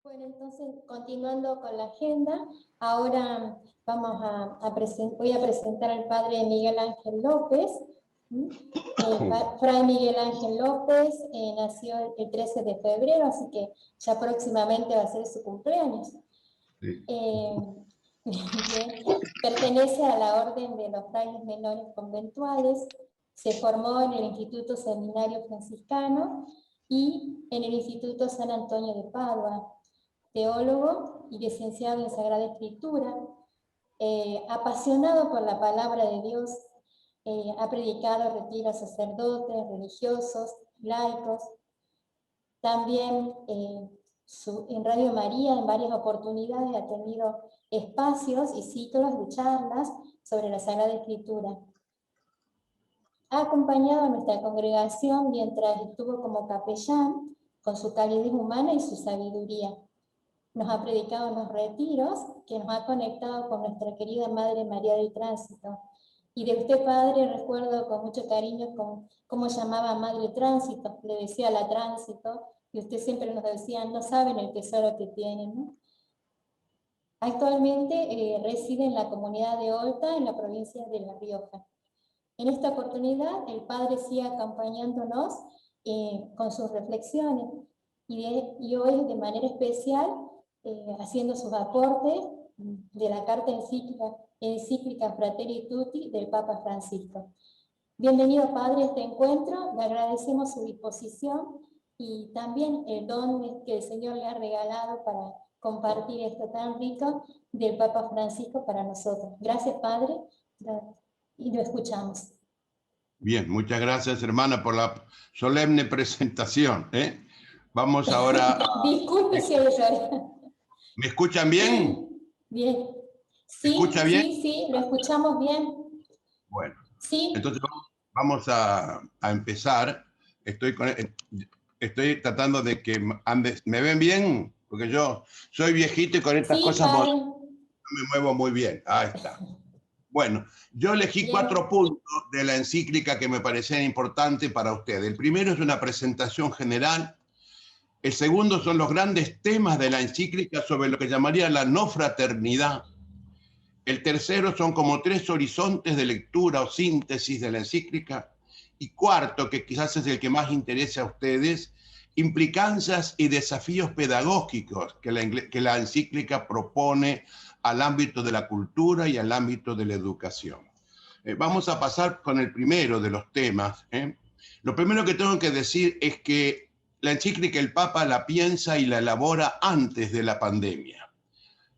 Bueno, entonces, continuando con la agenda, ahora voy a presentar al padre Miguel Ángel López. Fray Miguel Ángel López nació el 13 de febrero, así que ya próximamente va a ser su cumpleaños. Sí. Bien. Pertenece a la Orden de los Frailes Menores Conventuales, se formó en el Instituto Seminario Franciscano y en el Instituto San Antonio de Padua. Teólogo y licenciado en Sagrada Escritura, apasionado por la palabra de Dios, ha predicado retiros a sacerdotes, religiosos, laicos. También en Radio María en varias oportunidades ha tenido espacios y ciclos de charlas sobre la Sagrada Escritura. Ha acompañado a nuestra congregación mientras estuvo como capellán con su calidez humana y su sabiduría. Nos ha predicado en los retiros, que nos ha conectado con nuestra querida Madre María del Tránsito. Y de usted, Padre, recuerdo con mucho cariño cómo llamaba a Madre Tránsito, le decía la Tránsito, y usted siempre nos decía, no saben el tesoro que tienen, ¿no? Actualmente reside en la comunidad de Olta, en la provincia de La Rioja. En esta oportunidad, el Padre sigue acompañándonos con sus reflexiones, y hoy de manera especial haciendo sus aportes de la carta encíclica Fratelli Tutti del Papa Francisco. Bienvenido, Padre, a este encuentro. Le agradecemos su disposición y también el don que el Señor le ha regalado para compartir esto tan rico del Papa Francisco para nosotros. Gracias, Padre, y lo escuchamos. Bien, muchas gracias, hermana, por la solemne presentación. Vamos ahora a... Disculpe si hoy lloré. ¿Me escuchan bien? Bien. ¿Me Sí, escucha bien? sí, lo escuchamos bien. Bueno, Sí. entonces vamos a empezar. Estoy tratando de que ¿me ven bien? Porque yo soy viejito y con estas cosas no me muevo muy bien. Ahí está. Bueno, yo elegí 4 puntos de la encíclica que me parecían importantes para ustedes. El primero es una presentación general. El segundo son los grandes temas de la encíclica sobre lo que llamaría la no fraternidad. El tercero son como 3 horizontes de lectura o síntesis de la encíclica. Y cuarto, que quizás es el que más interese a ustedes, implicancias y desafíos pedagógicos que la encíclica propone al ámbito de la cultura y al ámbito de la educación. Vamos a pasar con el primero de los temas. Lo primero que tengo que decir es que la encíclica el Papa la piensa y la elabora antes de la pandemia.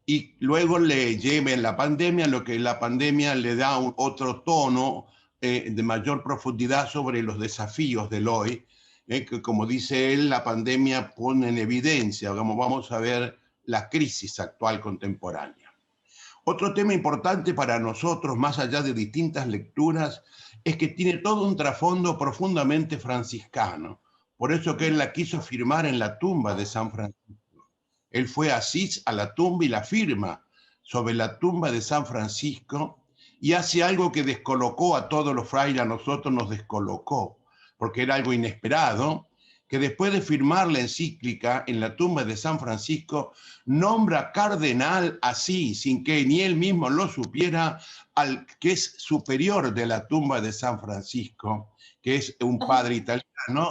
Y luego le lleva en la pandemia lo que la pandemia le da otro tono de mayor profundidad sobre los desafíos del hoy, que como dice él, la pandemia pone en evidencia, vamos a ver la crisis actual contemporánea. Otro tema importante para nosotros, más allá de distintas lecturas, es que tiene todo un trasfondo profundamente franciscano. Por eso que él la quiso firmar en la tumba de San Francisco. Él fue a Asís a la tumba y la firma sobre la tumba de San Francisco y hace algo que descolocó a todos los frailes, a nosotros nos descolocó, porque era algo inesperado, que después de firmar la encíclica en la tumba de San Francisco, nombra cardenal así, sin que ni él mismo lo supiera, al que es superior de la tumba de San Francisco, que es un padre italiano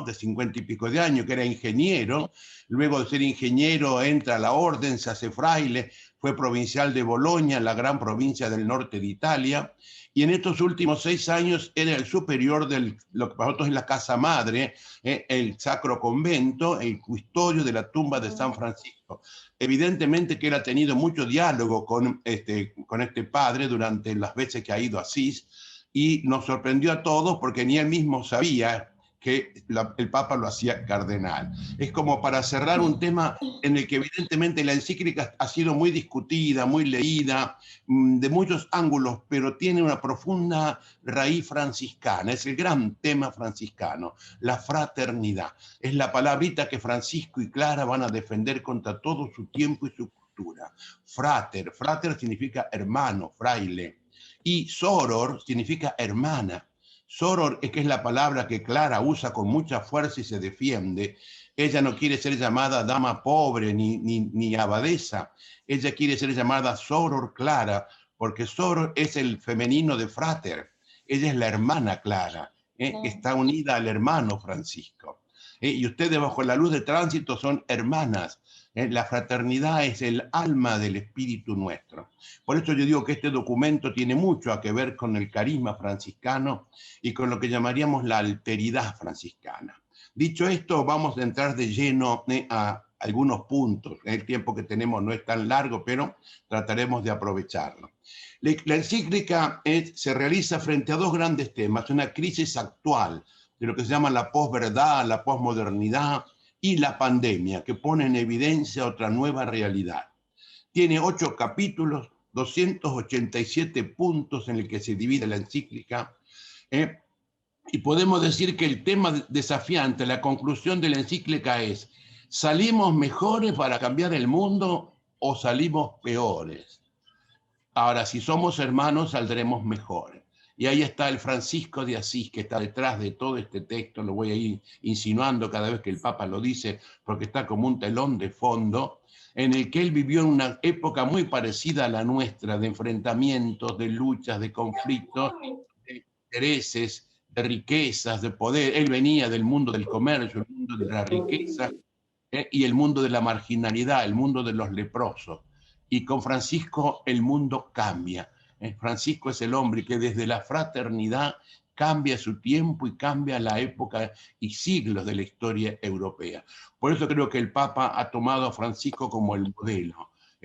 de 50 y pico de años, que era ingeniero. Luego de ser ingeniero entra a la orden, se hace fraile, fue provincial de Bolonia, la gran provincia del norte de Italia, y en estos últimos 6 años era el superior de lo que para nosotros es la casa madre, el Sacro Convento, el custodio de la tumba de San Francisco. Evidentemente que él ha tenido mucho diálogo con este padre durante las veces que ha ido a Asís, y nos sorprendió a todos porque ni él mismo sabía que el Papa lo hacía cardenal. Es como para cerrar un tema en el que evidentemente la encíclica ha sido muy discutida, muy leída, de muchos ángulos, pero tiene una profunda raíz franciscana. Es el gran tema franciscano, la fraternidad. Es la palabrita que Francisco y Clara van a defender contra todo su tiempo y su cultura. Frater, frater significa hermano, fraile, y soror significa hermana. Soror es que es la palabra que Clara usa con mucha fuerza y se defiende. Ella no quiere ser llamada dama pobre ni abadesa. Ella quiere ser llamada soror Clara, porque soror es el femenino de frater. Ella es la hermana Clara, que está unida al hermano Francisco. Y ustedes bajo la luz de tránsito son hermanas. La fraternidad es el alma del espíritu nuestro. Por eso yo digo que este documento tiene mucho que ver con el carisma franciscano y con lo que llamaríamos la alteridad franciscana. Dicho esto, vamos a entrar de lleno a algunos puntos. El tiempo que tenemos no es tan largo, pero trataremos de aprovecharlo. La encíclica se realiza frente a dos grandes temas, una crisis actual de lo que se llama la posverdad, la posmodernidad y la pandemia, que pone en evidencia otra nueva realidad. Tiene 8 capítulos, 287 puntos en el que se divide la encíclica, y podemos decir que el tema desafiante, la conclusión de la encíclica es: ¿salimos mejores para cambiar el mundo o salimos peores? Ahora, si somos hermanos, saldremos mejores. Y ahí está el Francisco de Asís, que está detrás de todo este texto, lo voy a ir insinuando cada vez que el Papa lo dice, porque está como un telón de fondo, en el que él vivió en una época muy parecida a la nuestra, de enfrentamientos, de luchas, de conflictos, de intereses, de riquezas, de poder. Él venía del mundo del comercio, el mundo de la riqueza, y el mundo de la marginalidad, el mundo de los leprosos. Y con Francisco el mundo cambia. Francisco es el hombre que desde la fraternidad cambia su tiempo y cambia la época y siglos de la historia europea. Por eso creo que el Papa ha tomado a Francisco como el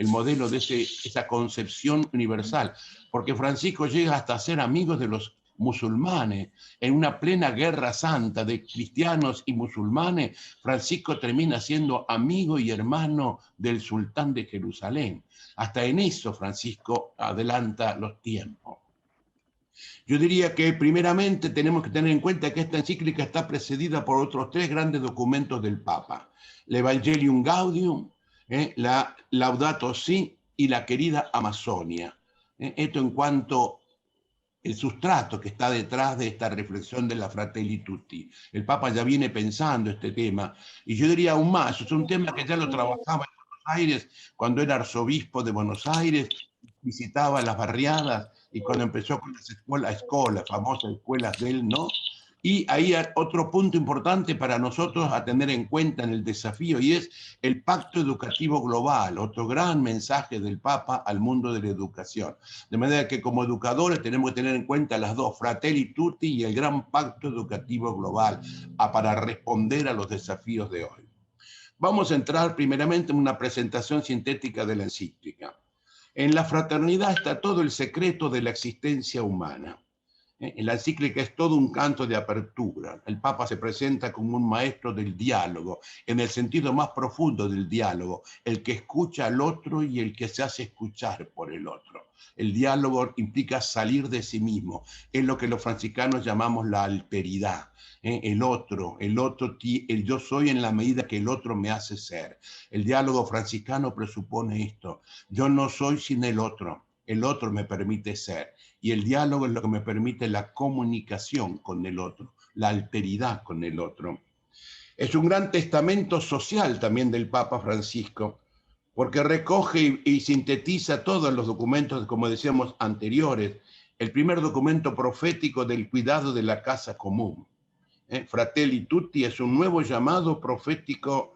modelo de esa concepción universal, porque Francisco llega hasta ser amigo de los musulmanes. En una plena guerra santa de cristianos y musulmanes, Francisco termina siendo amigo y hermano del sultán de Jerusalén. Hasta en eso Francisco adelanta los tiempos. Yo diría que primeramente tenemos que tener en cuenta que esta encíclica está precedida por otros 3 grandes documentos del Papa: el Evangelium Gaudium, la Laudato Si y la querida Amazonia. Esto en cuanto el sustrato que está detrás de esta reflexión de la Fratelli Tutti. El Papa ya viene pensando este tema, y yo diría aún más, es un tema que ya lo trabajaba en Buenos Aires, cuando era arzobispo de Buenos Aires, visitaba las barriadas, y cuando empezó con las escuelas, famosas escuelas de él, ¿no? Y ahí otro punto importante para nosotros a tener en cuenta en el desafío, y es el Pacto Educativo Global, otro gran mensaje del Papa al mundo de la educación. De manera que como educadores tenemos que tener en cuenta las dos, Fratelli Tutti y el gran Pacto Educativo Global, para responder a los desafíos de hoy. Vamos a entrar primeramente en una presentación sintética de la encíclica. En la fraternidad está todo el secreto de la existencia humana. En la encíclica es todo un canto de apertura. El Papa se presenta como un maestro del diálogo, en el sentido más profundo del diálogo, el que escucha al otro y el que se hace escuchar por el otro. El diálogo implica salir de sí mismo, es lo que los franciscanos llamamos la alteridad. El otro, el yo soy en la medida que el otro me hace ser. El diálogo franciscano presupone esto: yo no soy sin el otro me permite ser. Y el diálogo es lo que me permite la comunicación con el otro, la alteridad con el otro. Es un gran testamento social también del Papa Francisco, porque recoge y sintetiza todos los documentos, como decíamos, anteriores. El primer documento profético del cuidado de la casa común. Fratelli Tutti es un nuevo llamado profético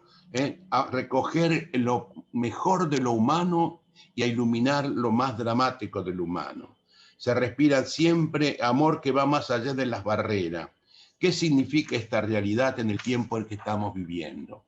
a recoger lo mejor de lo humano y a iluminar lo más dramático del humano. Se respira siempre amor que va más allá de las barreras. ¿Qué significa esta realidad en el tiempo en que estamos viviendo?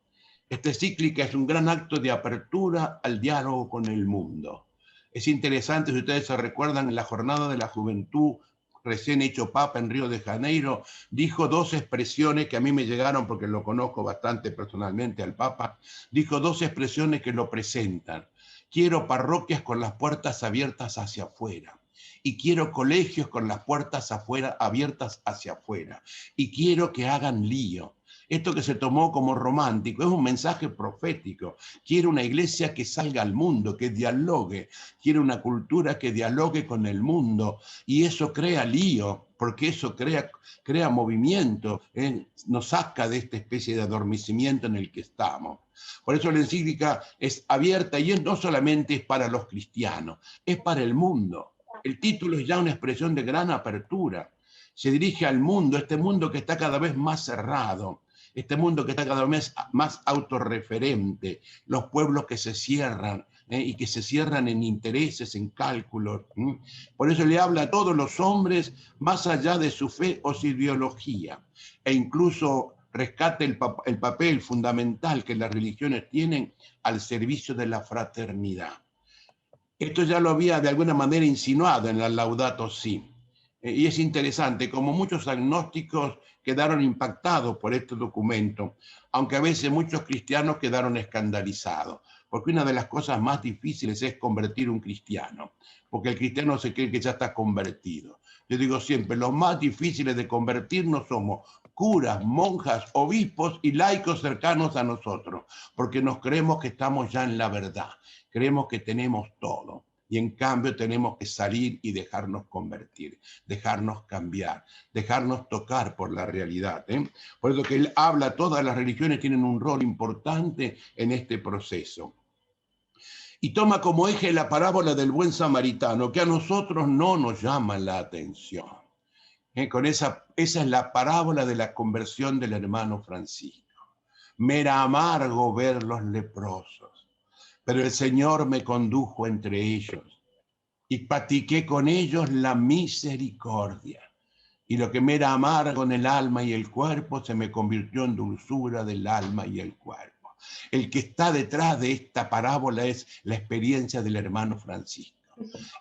Esta encíclica es un gran acto de apertura al diálogo con el mundo. Es interesante, si ustedes se recuerdan, en la Jornada de la Juventud, recién hecho Papa en Río de Janeiro, dijo 2 expresiones que a mí me llegaron porque lo conozco bastante personalmente al Papa. Dijo 2 expresiones que lo presentan. Quiero parroquias con las puertas abiertas hacia afuera. Y quiero colegios con las puertas abiertas hacia afuera. Y quiero que hagan lío. Esto que se tomó como romántico es un mensaje profético. Quiero una iglesia que salga al mundo, que dialogue. Quiero una cultura que dialogue con el mundo. Y eso crea lío. porque eso crea movimiento, nos saca de esta especie de adormecimiento en el que estamos. Por eso la encíclica es abierta y no solamente es para los cristianos, es para el mundo. El título es ya una expresión de gran apertura. Se dirige al mundo, este mundo que está cada vez más cerrado, este mundo que está cada vez más autorreferente, los pueblos que se cierran y que se cierran en intereses, en cálculos. Por eso le habla a todos los hombres más allá de su fe o su ideología, e incluso rescata el papel fundamental que las religiones tienen al servicio de la fraternidad. Esto ya lo había de alguna manera insinuado en la Laudato Si. Y es interesante, como muchos agnósticos quedaron impactados por este documento, aunque a veces muchos cristianos quedaron escandalizados, porque una de las cosas más difíciles es convertir un cristiano, porque el cristiano se cree que ya está convertido. Yo digo siempre, los más difíciles de convertirnos somos curas, monjas, obispos y laicos cercanos a nosotros, porque nos creemos que estamos ya en la verdad, creemos que tenemos todo. Y en cambio tenemos que salir y dejarnos convertir, dejarnos cambiar, dejarnos tocar por la realidad. Por eso que él habla, todas las religiones tienen un rol importante en este proceso. Y toma como eje la parábola del buen samaritano, que a nosotros no nos llama la atención. Esa es la parábola de la conversión del hermano Francisco. Me era amargo ver los leprosos, pero el Señor me condujo entre ellos y practiqué con ellos la misericordia. Y lo que me era amargo en el alma y el cuerpo se me convirtió en dulzura del alma y el cuerpo. El que está detrás de esta parábola es la experiencia del hermano Francisco.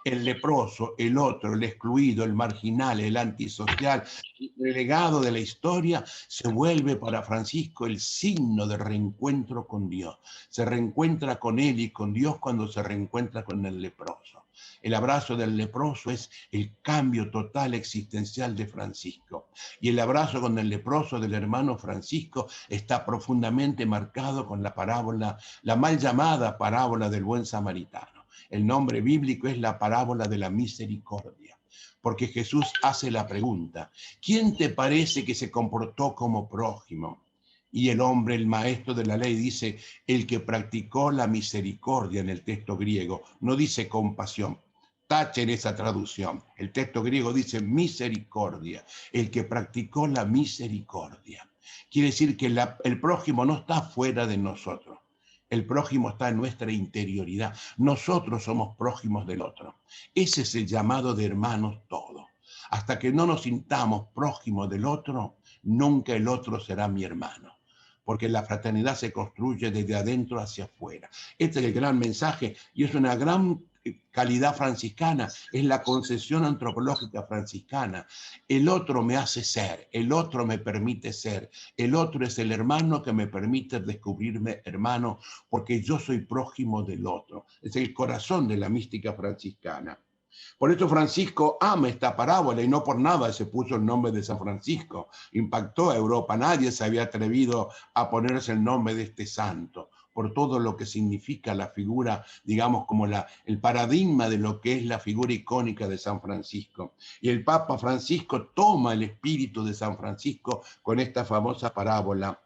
El leproso, el otro, el excluido, el marginal, el antisocial, el relegado de la historia, se vuelve para Francisco el signo de reencuentro con Dios. Se reencuentra con él y con Dios cuando se reencuentra con el leproso. El abrazo del leproso es el cambio total existencial de Francisco. Y el abrazo con el leproso del hermano Francisco está profundamente marcado con la parábola, la mal llamada parábola del buen samaritano. El nombre bíblico es la parábola de la misericordia, porque Jesús hace la pregunta, ¿quién te parece que se comportó como prójimo? Y el hombre, el maestro de la ley, dice, el que practicó la misericordia en el texto griego, no dice compasión. Tachen esa traducción. El texto griego dice misericordia, el que practicó la misericordia. Quiere decir que el prójimo no está fuera de nosotros. El prójimo está en nuestra interioridad. Nosotros somos prójimos del otro. Ese es el llamado de hermanos todos. Hasta que no nos sintamos prójimos del otro, nunca el otro será mi hermano. Porque la fraternidad se construye desde adentro hacia afuera. Este es el gran mensaje y es una gran calidad franciscana, es la concesión antropológica franciscana. El otro me hace ser, el otro me permite ser, el otro es el hermano que me permite descubrirme hermano, porque yo soy prójimo del otro. Es el corazón de la mística franciscana. Por eso Francisco ama esta parábola y no por nada se puso el nombre de San Francisco. Impactó a Europa, nadie se había atrevido a ponerse el nombre de este santo, por todo lo que significa la figura, digamos, como el paradigma de lo que es la figura icónica de San Francisco. Y el Papa Francisco toma el espíritu de San Francisco con esta famosa parábola.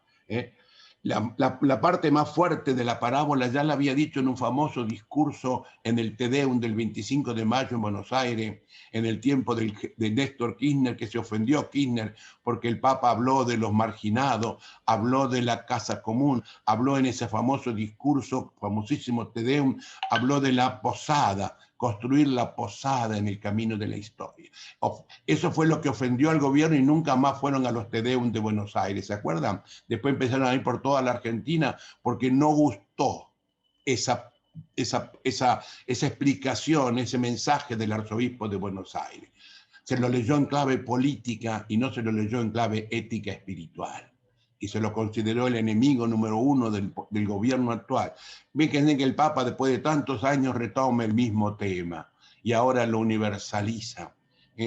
La parte más fuerte de la parábola ya la había dicho en un famoso discurso en el Te Deum del 25 de mayo en Buenos Aires, en el tiempo de Néstor Kirchner, que se ofendió Kirchner porque el Papa habló de los marginados, habló de la casa común, habló en ese famoso discurso, famosísimo Te Deum, habló de la posada, construir la posada en el camino de la historia. Eso fue lo que ofendió al gobierno y nunca más fueron a los Te Deum de Buenos Aires, ¿se acuerdan? Después empezaron a ir por toda la Argentina porque no gustó esa explicación, ese mensaje del arzobispo de Buenos Aires. Se lo leyó en clave política y no se lo leyó en clave ética espiritual. Y se lo consideró el enemigo número uno del gobierno actual. Fíjense que el Papa, después de tantos años, retoma el mismo tema y ahora lo universaliza.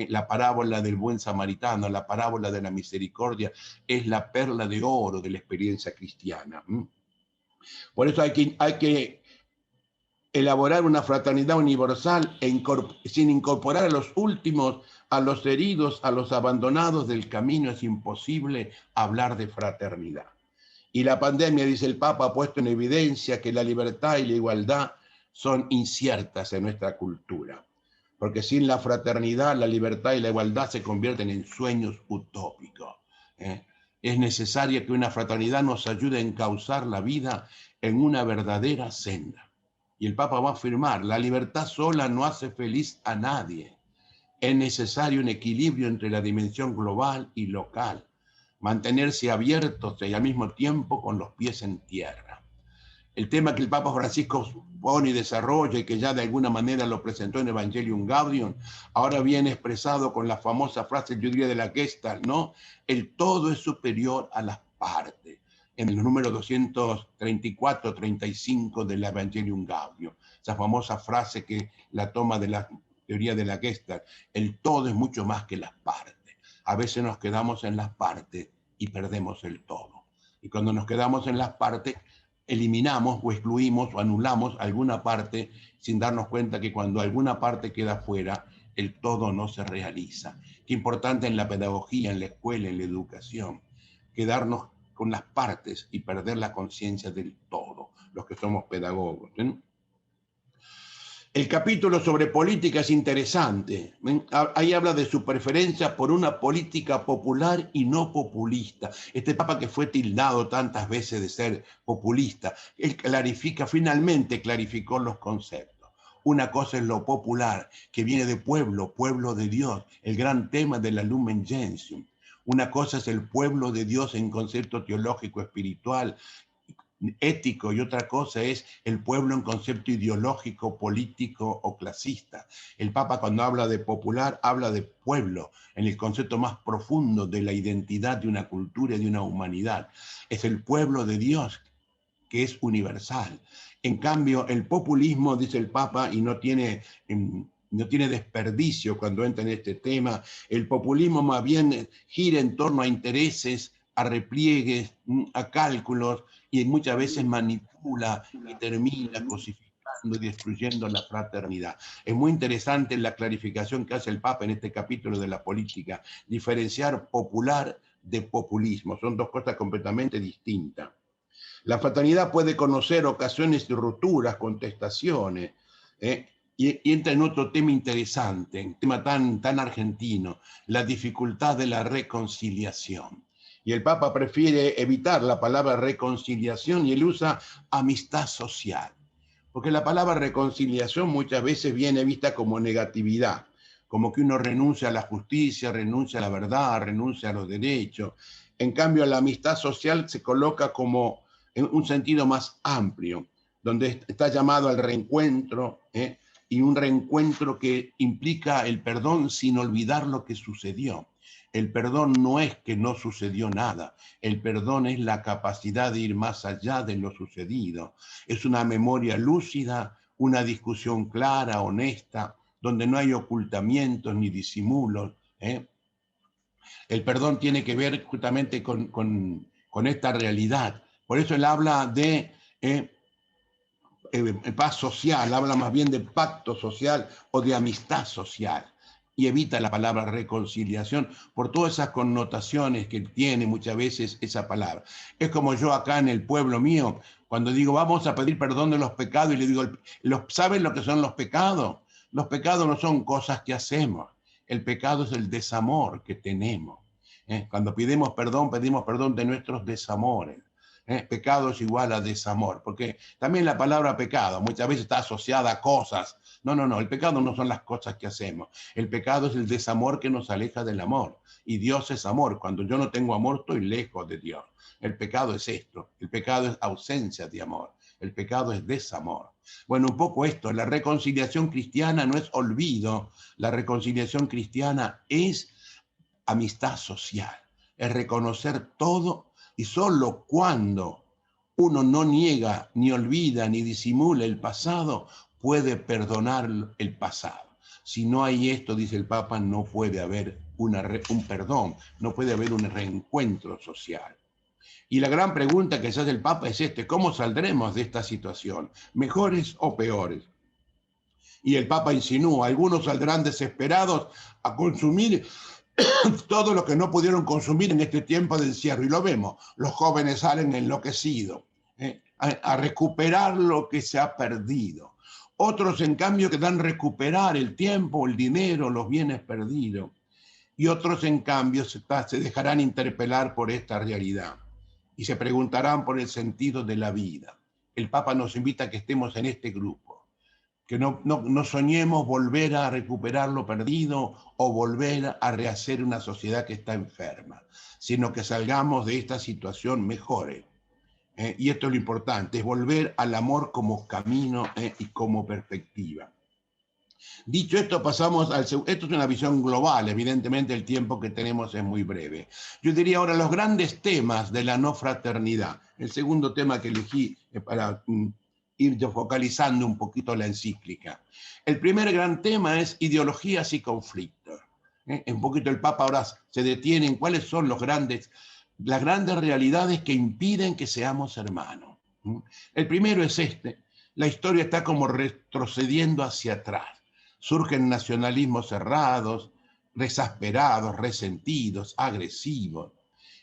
La parábola del buen samaritano, la parábola de la misericordia, es la perla de oro de la experiencia cristiana. Por eso hay que elaborar una fraternidad universal sin incorporar a los últimos, a los heridos, a los abandonados del camino, es imposible hablar de fraternidad. Y la pandemia, dice el Papa, ha puesto en evidencia que la libertad y la igualdad son inciertas en nuestra cultura, porque sin la fraternidad, la libertad y la igualdad se convierten en sueños utópicos. Es necesario que una fraternidad nos ayude a encauzar la vida en una verdadera senda. Y el Papa va a afirmar, la libertad sola no hace feliz a nadie. Es necesario un equilibrio entre la dimensión global y local, mantenerse abiertos y al mismo tiempo con los pies en tierra. El tema que el Papa Francisco pone y desarrolla y que ya de alguna manera lo presentó en Evangelium Gaudium, ahora viene expresado con la famosa frase, yo diría de la Gestalt, ¿no? El todo es superior a las partes, en el número 234-35 del Evangelium Gaudium. Esa famosa frase que la toma de la teoría de la Gestalt, el todo es mucho más que las partes. A veces nos quedamos en las partes y perdemos el todo. Y cuando nos quedamos en las partes, eliminamos o excluimos o anulamos alguna parte sin darnos cuenta que cuando alguna parte queda fuera, el todo no se realiza. Qué importante en la pedagogía, en la escuela, en la educación, quedarnos con las partes y perder la conciencia del todo, los que somos pedagogos, ¿sí? El capítulo sobre política es interesante. Ahí habla de su preferencia por una política popular y no populista. Este Papa que fue tildado tantas veces de ser populista, él finalmente clarificó los conceptos. Una cosa es lo popular, que viene de pueblo, pueblo de Dios, el gran tema de la Lumen Gentium. Una cosa es el pueblo de Dios en concepto teológico espiritual, ético, y otra cosa es el pueblo en concepto ideológico, político o clasista. El Papa, cuando habla de popular, habla de pueblo en el concepto más profundo de la identidad de una cultura y de una humanidad. Es el pueblo de Dios que es universal. En cambio, el populismo, dice el Papa, y no tiene desperdicio cuando entra en este tema, el populismo más bien gira en torno a intereses, a repliegues, a cálculos, y muchas veces manipula y termina cosificando y destruyendo la fraternidad. Es muy interesante la clarificación que hace el Papa en este capítulo de la política, diferenciar popular de populismo. Son dos cosas completamente distintas. La fraternidad puede conocer ocasiones de rupturas, contestaciones, y entra en otro tema interesante, un tema tan argentino, la dificultad de la reconciliación. Y el Papa prefiere evitar la palabra reconciliación y él usa amistad social. Porque la palabra reconciliación muchas veces viene vista como negatividad, como que uno renuncia a la justicia, renuncia a la verdad, renuncia a los derechos. En cambio, la amistad social se coloca como en un sentido más amplio, donde está llamado al reencuentro, y un reencuentro que implica el perdón sin olvidar lo que sucedió. El perdón no es que no sucedió nada, el perdón es la capacidad de ir más allá de lo sucedido. Es una memoria lúcida, una discusión clara, honesta, donde no hay ocultamientos ni disimulos. El perdón tiene que ver justamente con esta realidad. Por eso él habla de paz social, habla más bien de pacto social o de amistad social, y evita la palabra reconciliación por todas esas connotaciones que tiene muchas veces esa palabra. Es como yo acá en el pueblo mío, cuando digo vamos a pedir perdón de los pecados, y le digo, ¿saben lo que son los pecados? Los pecados no son cosas que hacemos, el pecado es el desamor que tenemos. Cuando pedimos perdón de nuestros desamores. Pecado es igual a desamor, porque también la palabra pecado muchas veces está asociada a cosas. No, el pecado no son las cosas que hacemos. El pecado es el desamor que nos aleja del amor. Y Dios es amor. Cuando yo no tengo amor, estoy lejos de Dios. El pecado es esto. El pecado es ausencia de amor. El pecado es desamor. Bueno, un poco esto. La reconciliación cristiana no es olvido. La reconciliación cristiana es amistad social. Es reconocer todo, y solo cuando uno no niega, ni olvida, ni disimula el pasado, puede perdonar el pasado. Si no hay esto, dice el Papa, no puede haber un perdón, no puede haber un reencuentro social. Y la gran pregunta que se hace el Papa es ¿cómo saldremos de esta situación? ¿Mejores o peores? Y el Papa insinúa, algunos saldrán desesperados a consumir todo lo que no pudieron consumir en este tiempo de encierro. Y lo vemos, los jóvenes salen enloquecidos a recuperar lo que se ha perdido. Otros, en cambio, querrán recuperar el tiempo, el dinero, los bienes perdidos. Y otros, en cambio, se dejarán interpelar por esta realidad y se preguntarán por el sentido de la vida. El Papa nos invita a que estemos en este grupo, que no soñemos volver a recuperar lo perdido o volver a rehacer una sociedad que está enferma, sino que salgamos de esta situación mejores. Y esto es lo importante, es volver al amor como camino y como perspectiva. Dicho esto, pasamos al segundo. Esto es una visión global, evidentemente el tiempo que tenemos es muy breve. Yo diría ahora los grandes temas de la no fraternidad. El segundo tema que elegí para ir focalizando un poquito la encíclica. El primer gran tema es ideologías y conflictos. Un poquito el Papa ahora se detiene en cuáles son las grandes realidades que impiden que seamos hermanos. El primero es la historia está como retrocediendo hacia atrás. Surgen nacionalismos cerrados, exasperados, resentidos, agresivos.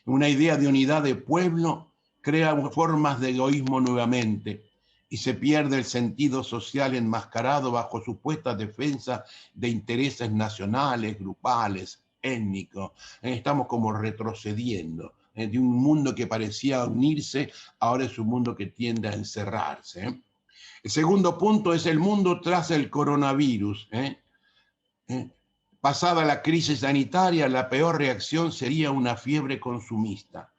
Una idea de unidad de pueblo crea formas de egoísmo nuevamente y se pierde el sentido social enmascarado bajo supuestas defensas de intereses nacionales, grupales, étnicos. Estamos como retrocediendo. De un mundo que parecía unirse, ahora es un mundo que tiende a encerrarse. El segundo punto es el mundo tras el coronavirus. Pasada la crisis sanitaria, la peor reacción sería una fiebre consumista,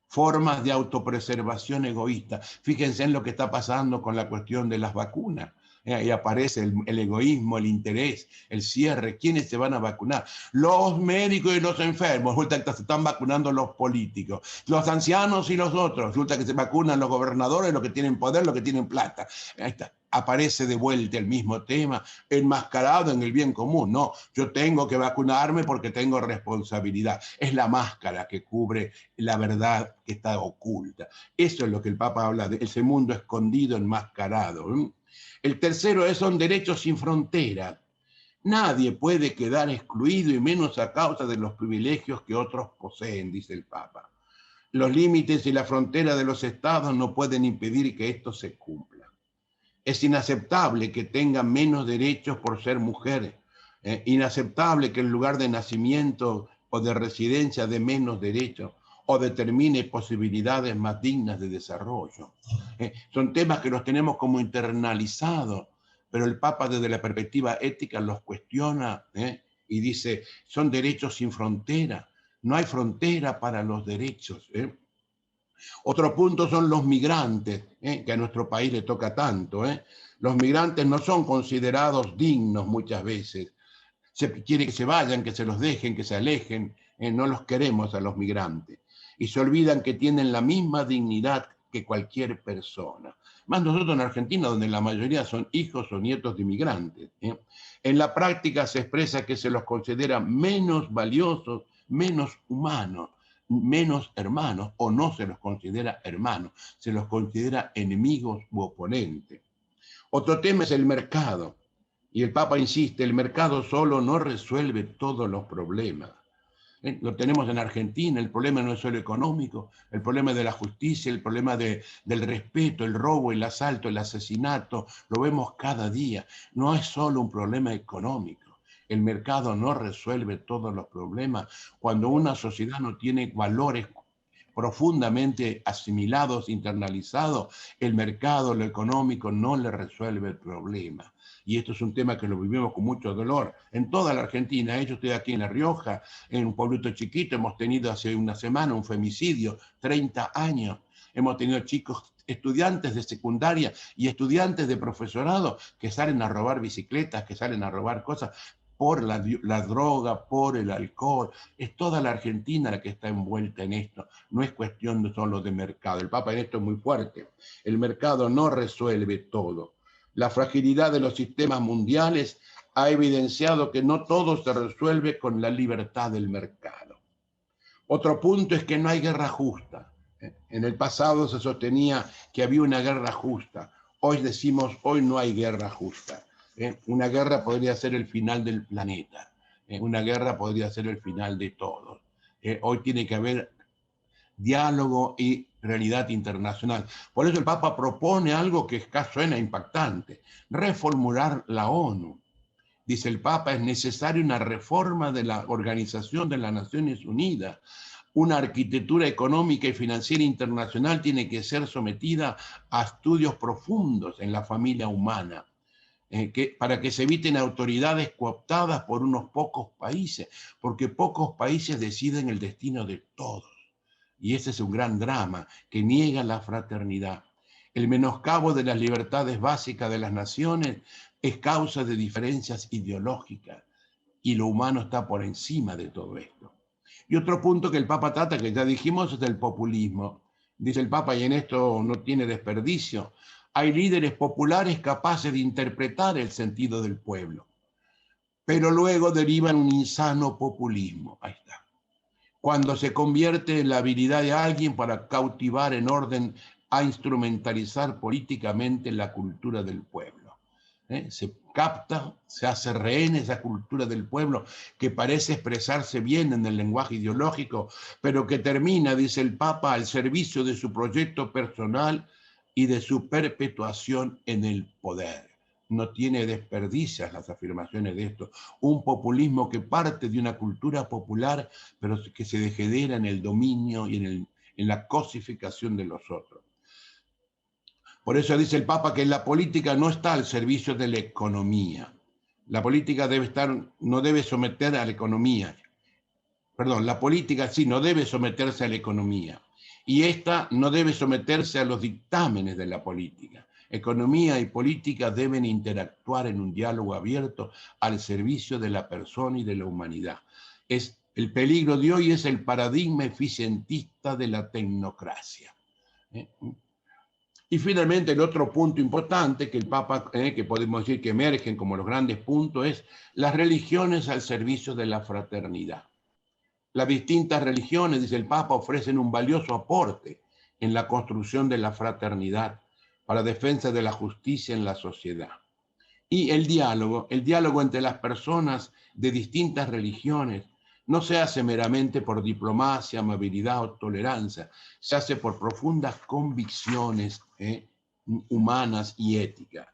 formas de autopreservación egoísta. Fíjense en lo que está pasando con la cuestión de las vacunas. Ahí aparece el egoísmo, el interés, el cierre. ¿Quiénes se van a vacunar? Los médicos y los enfermos. Resulta que se están vacunando los políticos. Los ancianos y los otros. Resulta que se vacunan los gobernadores, los que tienen poder, los que tienen plata. Ahí está. Aparece de vuelta el mismo tema, enmascarado en el bien común. No, yo tengo que vacunarme porque tengo responsabilidad. Es la máscara que cubre la verdad que está oculta. Eso es lo que el Papa habla de ese mundo escondido, enmascarado. El tercero son derechos sin frontera. Nadie puede quedar excluido y menos a causa de los privilegios que otros poseen, dice el Papa. Los límites y la frontera de los estados no pueden impedir que esto se cumpla. Es inaceptable que tengan menos derechos por ser mujeres. Inaceptable que el lugar de nacimiento o de residencia dé menos derechos o determine posibilidades más dignas de desarrollo. Son temas que los tenemos como internalizados, pero el Papa desde la perspectiva ética los cuestiona y dice, son derechos sin frontera, no hay frontera para los derechos. Otro punto son los migrantes, que a nuestro país le toca tanto. Los migrantes no son considerados dignos muchas veces. Se quiere que se vayan, que se los dejen, que se alejen. No los queremos a los migrantes. Y se olvidan que tienen la misma dignidad que cualquier persona. Más nosotros en Argentina, donde la mayoría son hijos o nietos de inmigrantes. En la práctica se expresa que se los considera menos valiosos, menos humanos, menos hermanos, o no se los considera hermanos, se los considera enemigos u oponentes. Otro tema es el mercado. Y el Papa insiste, el mercado solo no resuelve todos los problemas. Lo tenemos en Argentina, el problema no es solo económico, el problema de la justicia, el problema del respeto, el robo, el asalto, el asesinato, lo vemos cada día. No es solo un problema económico. El mercado no resuelve todos los problemas. Cuando una sociedad no tiene valores profundamente asimilados, internalizados, el mercado, lo económico no le resuelve el problema. Y esto es un tema que lo vivimos con mucho dolor en toda la Argentina. Yo estoy aquí en La Rioja, en un pueblito chiquito, hemos tenido hace una semana un femicidio, 30 años. Hemos tenido chicos, estudiantes de secundaria y estudiantes de profesorado que salen a robar bicicletas, que salen a robar cosas por la droga, por el alcohol. Es toda la Argentina la que está envuelta en esto. No es cuestión solo de mercado. El Papa en esto es muy fuerte. El mercado no resuelve todo. La fragilidad de los sistemas mundiales ha evidenciado que no todo se resuelve con la libertad del mercado. Otro punto es que no hay guerra justa. En el pasado se sostenía que había una guerra justa. Hoy decimos, hoy no hay guerra justa. Una guerra podría ser el final del planeta. Una guerra podría ser el final de todo. Hoy tiene que haber diálogo y realidad internacional. Por eso el Papa propone algo que suena impactante: reformular la ONU. Dice el Papa, es necesaria una reforma de la Organización de las Naciones Unidas. Una arquitectura económica y financiera internacional tiene que ser sometida a estudios profundos en la familia humana, para que se eviten autoridades cooptadas por unos pocos países, porque pocos países deciden el destino de todos. Y ese es un gran drama que niega la fraternidad. El menoscabo de las libertades básicas de las naciones es causa de diferencias ideológicas, y lo humano está por encima de todo esto. Y otro punto que el Papa trata, que ya dijimos, es el populismo. Dice el Papa, y en esto no tiene desperdicio, hay líderes populares capaces de interpretar el sentido del pueblo, pero luego derivan un insano populismo. Ahí está. Cuando se convierte en la habilidad de alguien para cautivar en orden a instrumentalizar políticamente la cultura del pueblo. Se capta, se hace rehén esa cultura del pueblo que parece expresarse bien en el lenguaje ideológico, pero que termina, dice el Papa, al servicio de su proyecto personal y de su perpetuación en el poder. No tiene desperdicios las afirmaciones de esto. Un populismo que parte de una cultura popular, pero que se degenera en el dominio y en la cosificación de los otros. Por eso dice el Papa que la política no está al servicio de la economía. La política no debe someter a la economía. Perdón, la política sí no debe someterse a la economía. Y esta no debe someterse a los dictámenes de la política. Economía y política deben interactuar en un diálogo abierto al servicio de la persona y de la humanidad. El peligro de hoy es el paradigma eficientista de la tecnocracia. Y finalmente el otro punto importante que el Papa, que podemos decir que emergen como los grandes puntos, es las religiones al servicio de la fraternidad. Las distintas religiones, dice el Papa, ofrecen un valioso aporte en la construcción de la fraternidad para defensa de la justicia en la sociedad. Y el diálogo entre las personas de distintas religiones no se hace meramente por diplomacia, amabilidad o tolerancia, se hace por profundas convicciones humanas y éticas.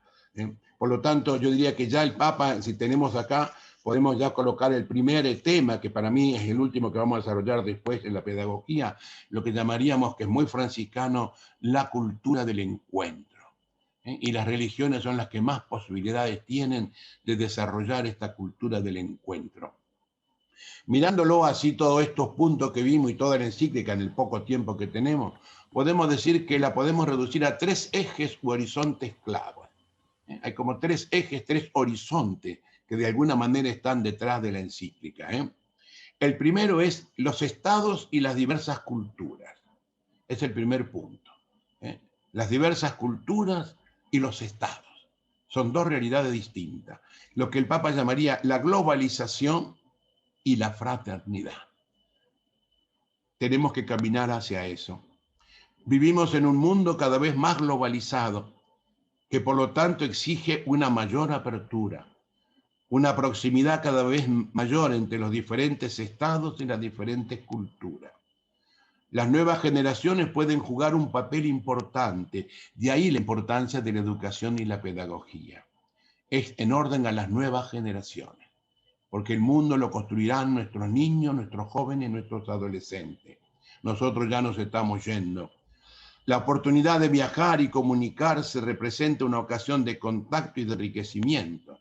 Por lo tanto, yo diría que ya el Papa, si tenemos acá, podemos ya colocar el primer tema, que para mí es el último que vamos a desarrollar después en la pedagogía, lo que llamaríamos, que es muy franciscano, la cultura del encuentro. Y las religiones son las que más posibilidades tienen de desarrollar esta cultura del encuentro. Mirándolo así, todos estos puntos que vimos y toda la encíclica en el poco tiempo que tenemos, podemos decir que la podemos reducir a 3 ejes u horizontes claves. Hay como 3 ejes, 3 horizontes que de alguna manera están detrás de la encíclica. El primero es los estados y las diversas culturas. Es el primer punto. Las diversas culturas y los estados. Son 2 realidades distintas. Lo que el Papa llamaría la globalización y la fraternidad. Tenemos que caminar hacia eso. Vivimos en un mundo cada vez más globalizado, que por lo tanto exige una mayor apertura, una proximidad cada vez mayor entre los diferentes estados y las diferentes culturas. Las nuevas generaciones pueden jugar un papel importante, de ahí la importancia de la educación y la pedagogía. Es en orden a las nuevas generaciones, porque el mundo lo construirán nuestros niños, nuestros jóvenes, nuestros adolescentes. Nosotros ya nos estamos yendo. La oportunidad de viajar y comunicarse representa una ocasión de contacto y de enriquecimiento,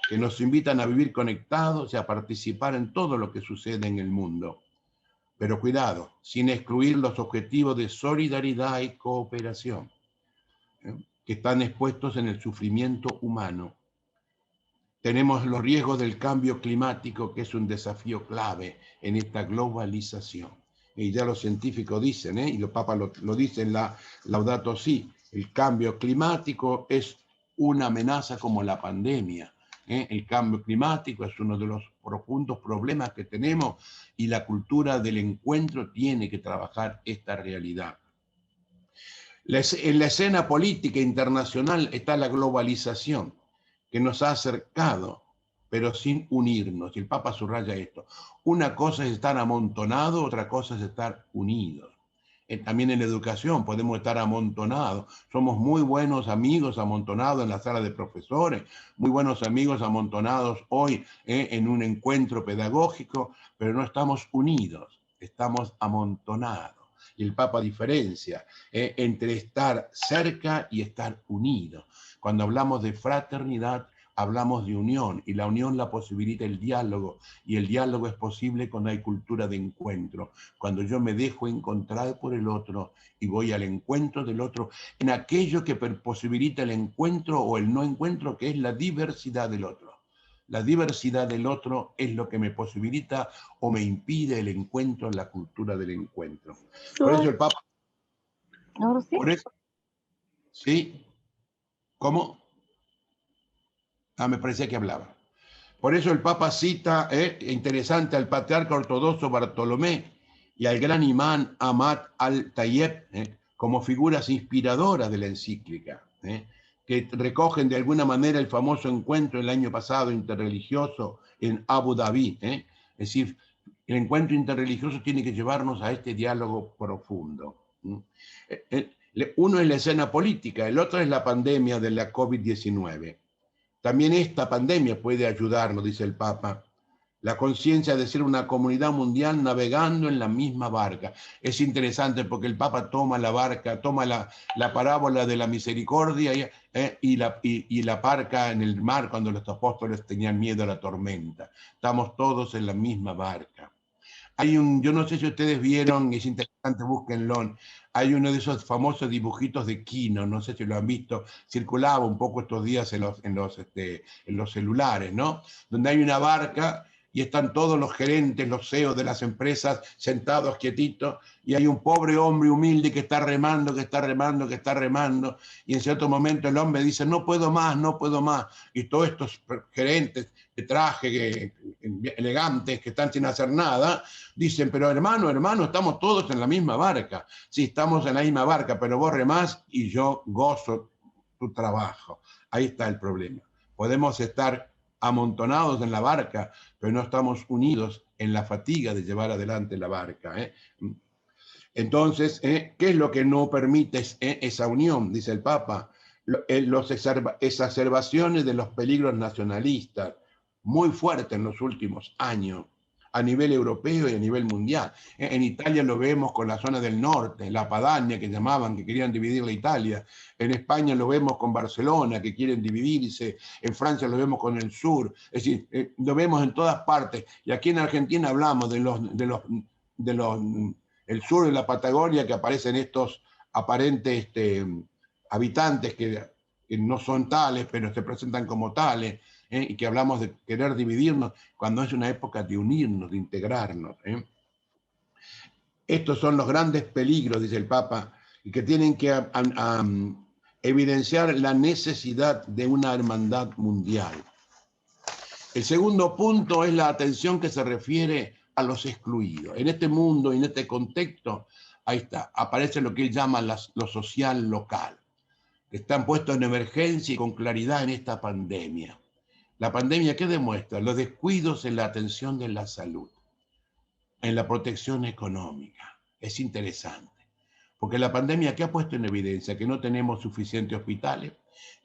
que nos invitan a vivir conectados y a participar en todo lo que sucede en el mundo. Pero cuidado, sin excluir los objetivos de solidaridad y cooperación, que están expuestos en el sufrimiento humano. Tenemos los riesgos del cambio climático, que es un desafío clave en esta globalización. Y ya los científicos dicen, y los papas lo dicen, la Laudato Si, el cambio climático es una amenaza como la pandemia. El cambio climático es uno de los profundos problemas que tenemos y la cultura del encuentro tiene que trabajar esta realidad. En la escena política internacional está la globalización, que nos ha acercado, pero sin unirnos. Y el Papa subraya esto. Una cosa es estar amontonados, otra cosa es estar unidos. También en la educación podemos estar amontonados. Somos muy buenos amigos amontonados en la sala de profesores, muy buenos amigos amontonados hoy en un encuentro pedagógico, pero no estamos unidos, estamos amontonados. Y el Papa diferencia entre estar cerca y estar unido. Cuando hablamos de fraternidad, hablamos de unión, y la unión la posibilita el diálogo, y el diálogo es posible cuando hay cultura de encuentro, cuando yo me dejo encontrar por el otro y voy al encuentro del otro, en aquello que posibilita el encuentro o el no encuentro, que es la diversidad del otro. La diversidad del otro es lo que me posibilita o me impide el encuentro en la cultura del encuentro. Por eso el Papa... ¿Ahora sí? Por eso, ¿sí? ¿Cómo? Ah, me parecía que hablaba. Por eso el Papa cita, interesante, al patriarca ortodoxo Bartolomé y al gran imán Ahmad al-Tayeb como figuras inspiradoras de la encíclica, que recogen de alguna manera el famoso encuentro el año pasado interreligioso en Abu Dhabi. Es decir, el encuentro interreligioso tiene que llevarnos a este diálogo profundo. Uno es la escena política, el otro es la pandemia de la COVID-19. También esta pandemia puede ayudarnos, dice el Papa, la conciencia de ser una comunidad mundial navegando en la misma barca. Es interesante porque el Papa toma la barca, toma la parábola de la misericordia y la barca en el mar cuando los apóstoles tenían miedo a la tormenta. Estamos todos en la misma barca. Yo no sé si ustedes vieron, es interesante, búsquenlo, hay uno de esos famosos dibujitos de Kino, no sé si lo han visto, circulaba un poco estos días en los celulares, ¿no? Donde hay una barca y están todos los gerentes, los CEOs de las empresas sentados quietitos, y hay un pobre hombre humilde que está remando, que está remando, que está remando, y en cierto momento el hombre dice, no puedo más, no puedo más, y todos estos gerentes de traje elegantes que están sin hacer nada, dicen, pero hermano, estamos todos en la misma barca. Sí, estamos en la misma barca, pero vos remás y yo gozo tu trabajo. Ahí está el problema. Podemos estar amontonados en la barca, pero no estamos unidos en la fatiga de llevar adelante la barca. Entonces, ¿qué es lo que no permite esa unión? Dice el Papa. Las exacerbaciones de los peligros nacionalistas, muy fuertes en los últimos años, a nivel europeo y a nivel mundial. En Italia lo vemos con la zona del norte, la Padania que llamaban, que querían dividir la Italia. En España lo vemos con Barcelona, que quieren dividirse. En Francia lo vemos con el sur. Es decir, lo vemos en todas partes. Y aquí en Argentina hablamos el sur de la Patagonia, que aparecen estos aparentes habitantes que no son tales, pero se presentan como tales. Y que hablamos de querer dividirnos, cuando es una época de unirnos, de integrarnos. Estos son los grandes peligros, dice el Papa, y que tienen que evidenciar la necesidad de una hermandad mundial. El segundo punto es la atención que se refiere a los excluidos. En este mundo y en este contexto, ahí está, aparece lo que él llama lo social local, que están puestos en emergencia y con claridad en esta pandemia. La pandemia, ¿qué demuestra? Los descuidos en la atención de la salud, en la protección económica. Es interesante, porque la pandemia, ¿qué ha puesto en evidencia? Que no tenemos suficientes hospitales,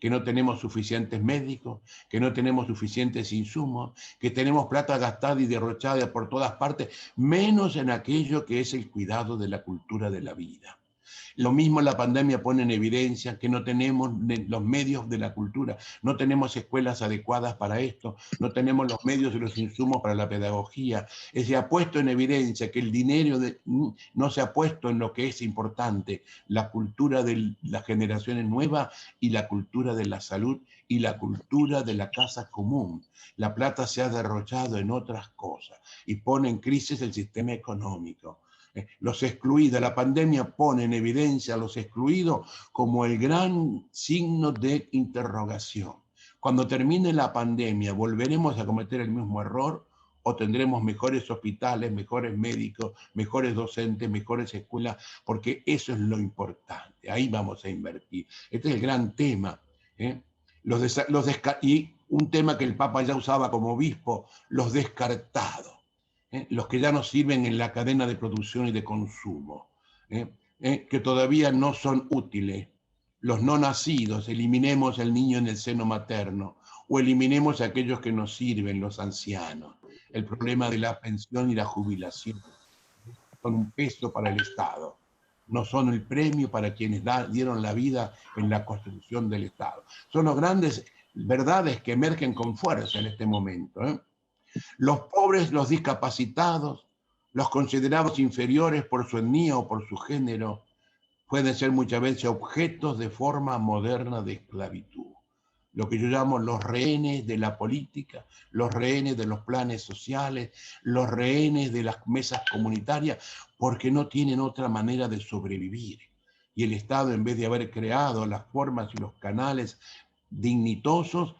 que no tenemos suficientes médicos, que no tenemos suficientes insumos, que tenemos plata gastada y derrochada por todas partes, menos en aquello que es el cuidado de la cultura de la vida. Lo mismo la pandemia pone en evidencia que no tenemos los medios de la cultura, no tenemos escuelas adecuadas para esto, no tenemos los medios y los insumos para la pedagogía. Se ha puesto en evidencia que el dinero no se ha puesto en lo que es importante, la cultura de las generaciones nuevas y la cultura de la salud y la cultura de la casa común. La plata se ha derrochado en otras cosas y pone en crisis el sistema económico. Los excluidos, la pandemia pone en evidencia a los excluidos como el gran signo de interrogación. Cuando termine la pandemia, ¿volveremos a cometer el mismo error o tendremos mejores hospitales, mejores médicos, mejores docentes, mejores escuelas, porque eso es lo importante, ahí vamos a invertir. Este es el gran tema. Y un tema que el Papa ya usaba como obispo, los descartados, los que ya no sirven en la cadena de producción y de consumo, que todavía no son útiles. Los no nacidos, eliminemos el niño en el seno materno, o eliminemos a aquellos que nos sirven, los ancianos. El problema de la pensión y la jubilación son un peso para el Estado, no son el premio para quienes dieron la vida en la construcción del Estado. Son las grandes verdades que emergen con fuerza en este momento. Los pobres, los discapacitados, los considerados inferiores por su etnia o por su género, pueden ser muchas veces objetos de forma moderna de esclavitud. Lo que yo llamo los rehenes de la política, los rehenes de los planes sociales, los rehenes de las mesas comunitarias, porque no tienen otra manera de sobrevivir. Y el Estado, en vez de haber creado las formas y los canales dignitosos,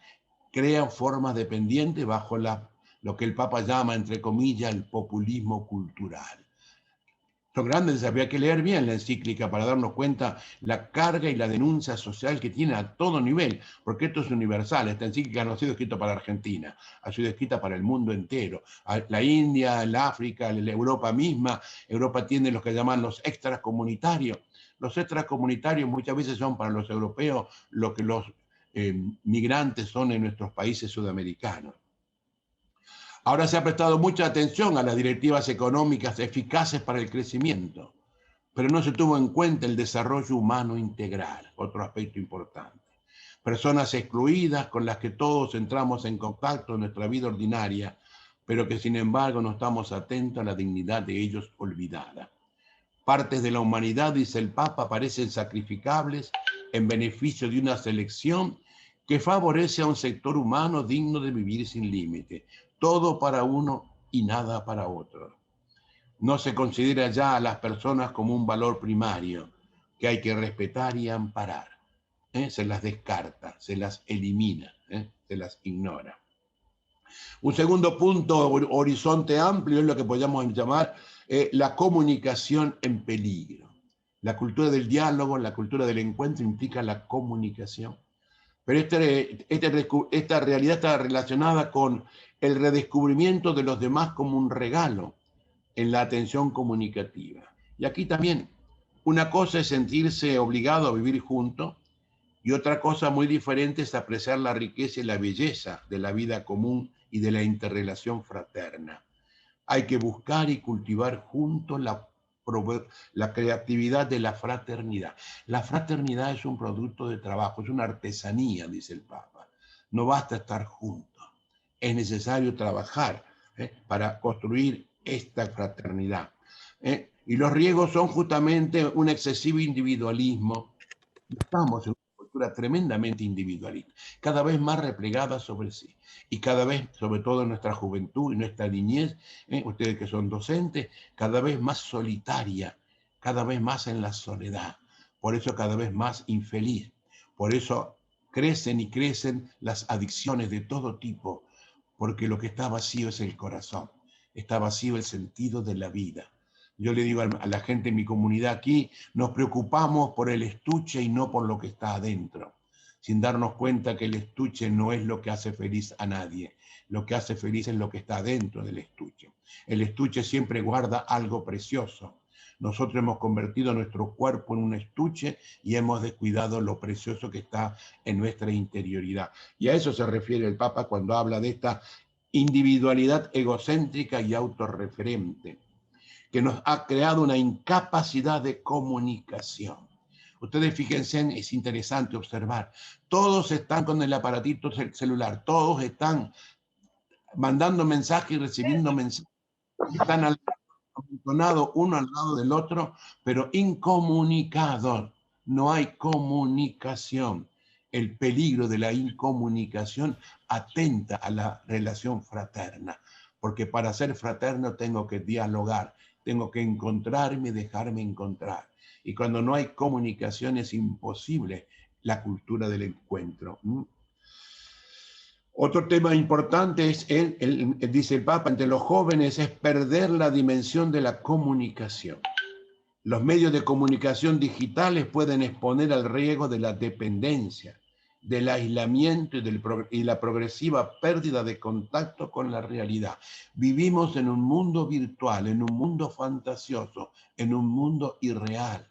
crea formas dependientes bajo lo que el Papa llama, entre comillas, el populismo cultural. Son grandes, habría que leer bien la encíclica para darnos cuenta la carga y la denuncia social que tiene a todo nivel, porque esto es universal. Esta encíclica no ha sido escrita para Argentina, ha sido escrita para el mundo entero. La India, el África, la Europa misma. Europa tiene los que llaman los extracomunitarios. Los extracomunitarios muchas veces son para los europeos lo que los migrantes son en nuestros países sudamericanos. Ahora se ha prestado mucha atención a las directivas económicas eficaces para el crecimiento, pero no se tuvo en cuenta el desarrollo humano integral, otro aspecto importante. Personas excluidas con las que todos entramos en contacto en nuestra vida ordinaria, pero que sin embargo no estamos atentos a la dignidad de ellos olvidada. Partes de la humanidad, dice el Papa, parecen sacrificables en beneficio de una selección que favorece a un sector humano digno de vivir sin límite. Todo para uno y nada para otro. No se considera ya a las personas como un valor primario que hay que respetar y amparar. Se las descarta, se las elimina, se las ignora. Un segundo punto, horizonte amplio, es lo que podríamos llamar la comunicación en peligro. La cultura del diálogo, la cultura del encuentro implica la comunicación. Pero esta realidad está relacionada con el redescubrimiento de los demás como un regalo en la atención comunicativa. Y aquí también, una cosa es sentirse obligado a vivir juntos y otra cosa muy diferente es apreciar la riqueza y la belleza de la vida común y de la interrelación fraterna. Hay que buscar y cultivar juntos la creatividad de la fraternidad. La fraternidad es un producto de trabajo, es una artesanía, dice el Papa. No basta estar juntos, es necesario trabajar para construir esta fraternidad. Y los riesgos son justamente un excesivo individualismo. Estamos en una cultura tremendamente individualista, cada vez más replegada sobre sí. Y cada vez, sobre todo en nuestra juventud y nuestra niñez, ustedes que son docentes, cada vez más solitaria, cada vez más en la soledad. Por eso cada vez más infeliz. Por eso crecen y crecen las adicciones de todo tipo, porque lo que está vacío es el corazón, está vacío el sentido de la vida. Yo le digo a la gente en mi comunidad aquí, nos preocupamos por el estuche y no por lo que está adentro, sin darnos cuenta que el estuche no es lo que hace feliz a nadie. Lo que hace feliz es lo que está dentro del estuche. El estuche siempre guarda algo precioso. Nosotros hemos convertido nuestro cuerpo en un estuche y hemos descuidado lo precioso que está en nuestra interioridad. Y a eso se refiere el Papa cuando habla de esta individualidad egocéntrica y autorreferente, que nos ha creado una incapacidad de comunicación. Ustedes fíjense, es interesante observar, todos están con el aparatito celular, todos están mandando mensajes y recibiendo mensajes, están amontonados uno al lado del otro, pero incomunicados, no hay comunicación. El peligro de la incomunicación atenta a la relación fraterna, porque para ser fraterno tengo que dialogar, tengo que encontrarme, dejarme encontrar. Y cuando no hay comunicación es imposible la cultura del encuentro. Otro tema importante es, dice el Papa, entre los jóvenes es perder la dimensión de la comunicación. Los medios de comunicación digitales pueden exponer al riesgo de la dependencia, del aislamiento y la progresiva pérdida de contacto con la realidad. Vivimos en un mundo virtual, en un mundo fantasioso, en un mundo irreal,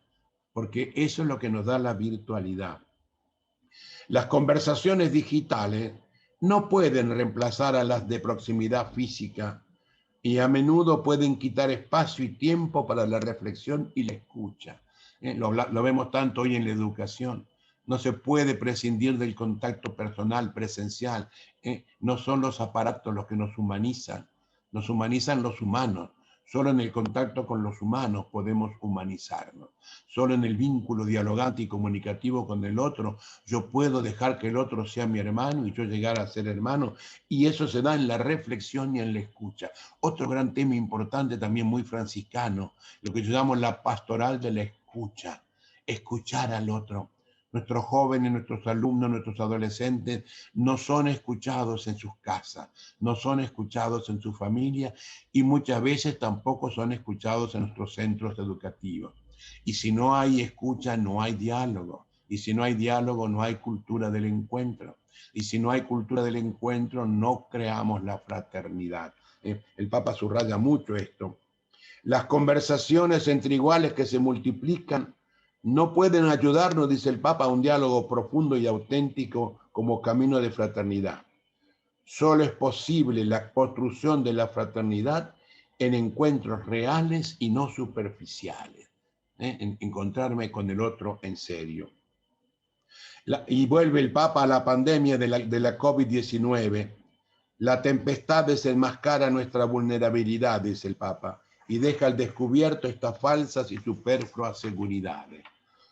porque eso es lo que nos da la virtualidad. Las conversaciones digitales no pueden reemplazar a las de proximidad física y a menudo pueden quitar espacio y tiempo para la reflexión y la escucha. Lo vemos tanto hoy en la educación. No se puede prescindir del contacto personal, presencial. No son los aparatos los que nos humanizan los humanos. Solo en el contacto con los humanos podemos humanizarnos. Solo en el vínculo dialogante y comunicativo con el otro, yo puedo dejar que el otro sea mi hermano y yo llegar a ser hermano. Y eso se da en la reflexión y en la escucha. Otro gran tema importante, también muy franciscano, lo que llamamos la pastoral de la escucha. Escuchar al otro. Nuestros jóvenes, nuestros alumnos, nuestros adolescentes no son escuchados en sus casas, no son escuchados en su familia y muchas veces tampoco son escuchados en nuestros centros educativos. Y si no hay escucha, no hay diálogo. Y si no hay diálogo, no hay cultura del encuentro. Y si no hay cultura del encuentro, no creamos la fraternidad. El Papa subraya mucho esto. Las conversaciones entre iguales que se multiplican no pueden ayudarnos, dice el Papa, a un diálogo profundo y auténtico como camino de fraternidad. Solo es posible la construcción de la fraternidad en encuentros reales y no superficiales. Encontrarme con el otro en serio. Y vuelve el Papa a la pandemia de la COVID-19. La tempestad desenmascara nuestra vulnerabilidad, dice el Papa, y deja al descubierto estas falsas y superfluas seguridades.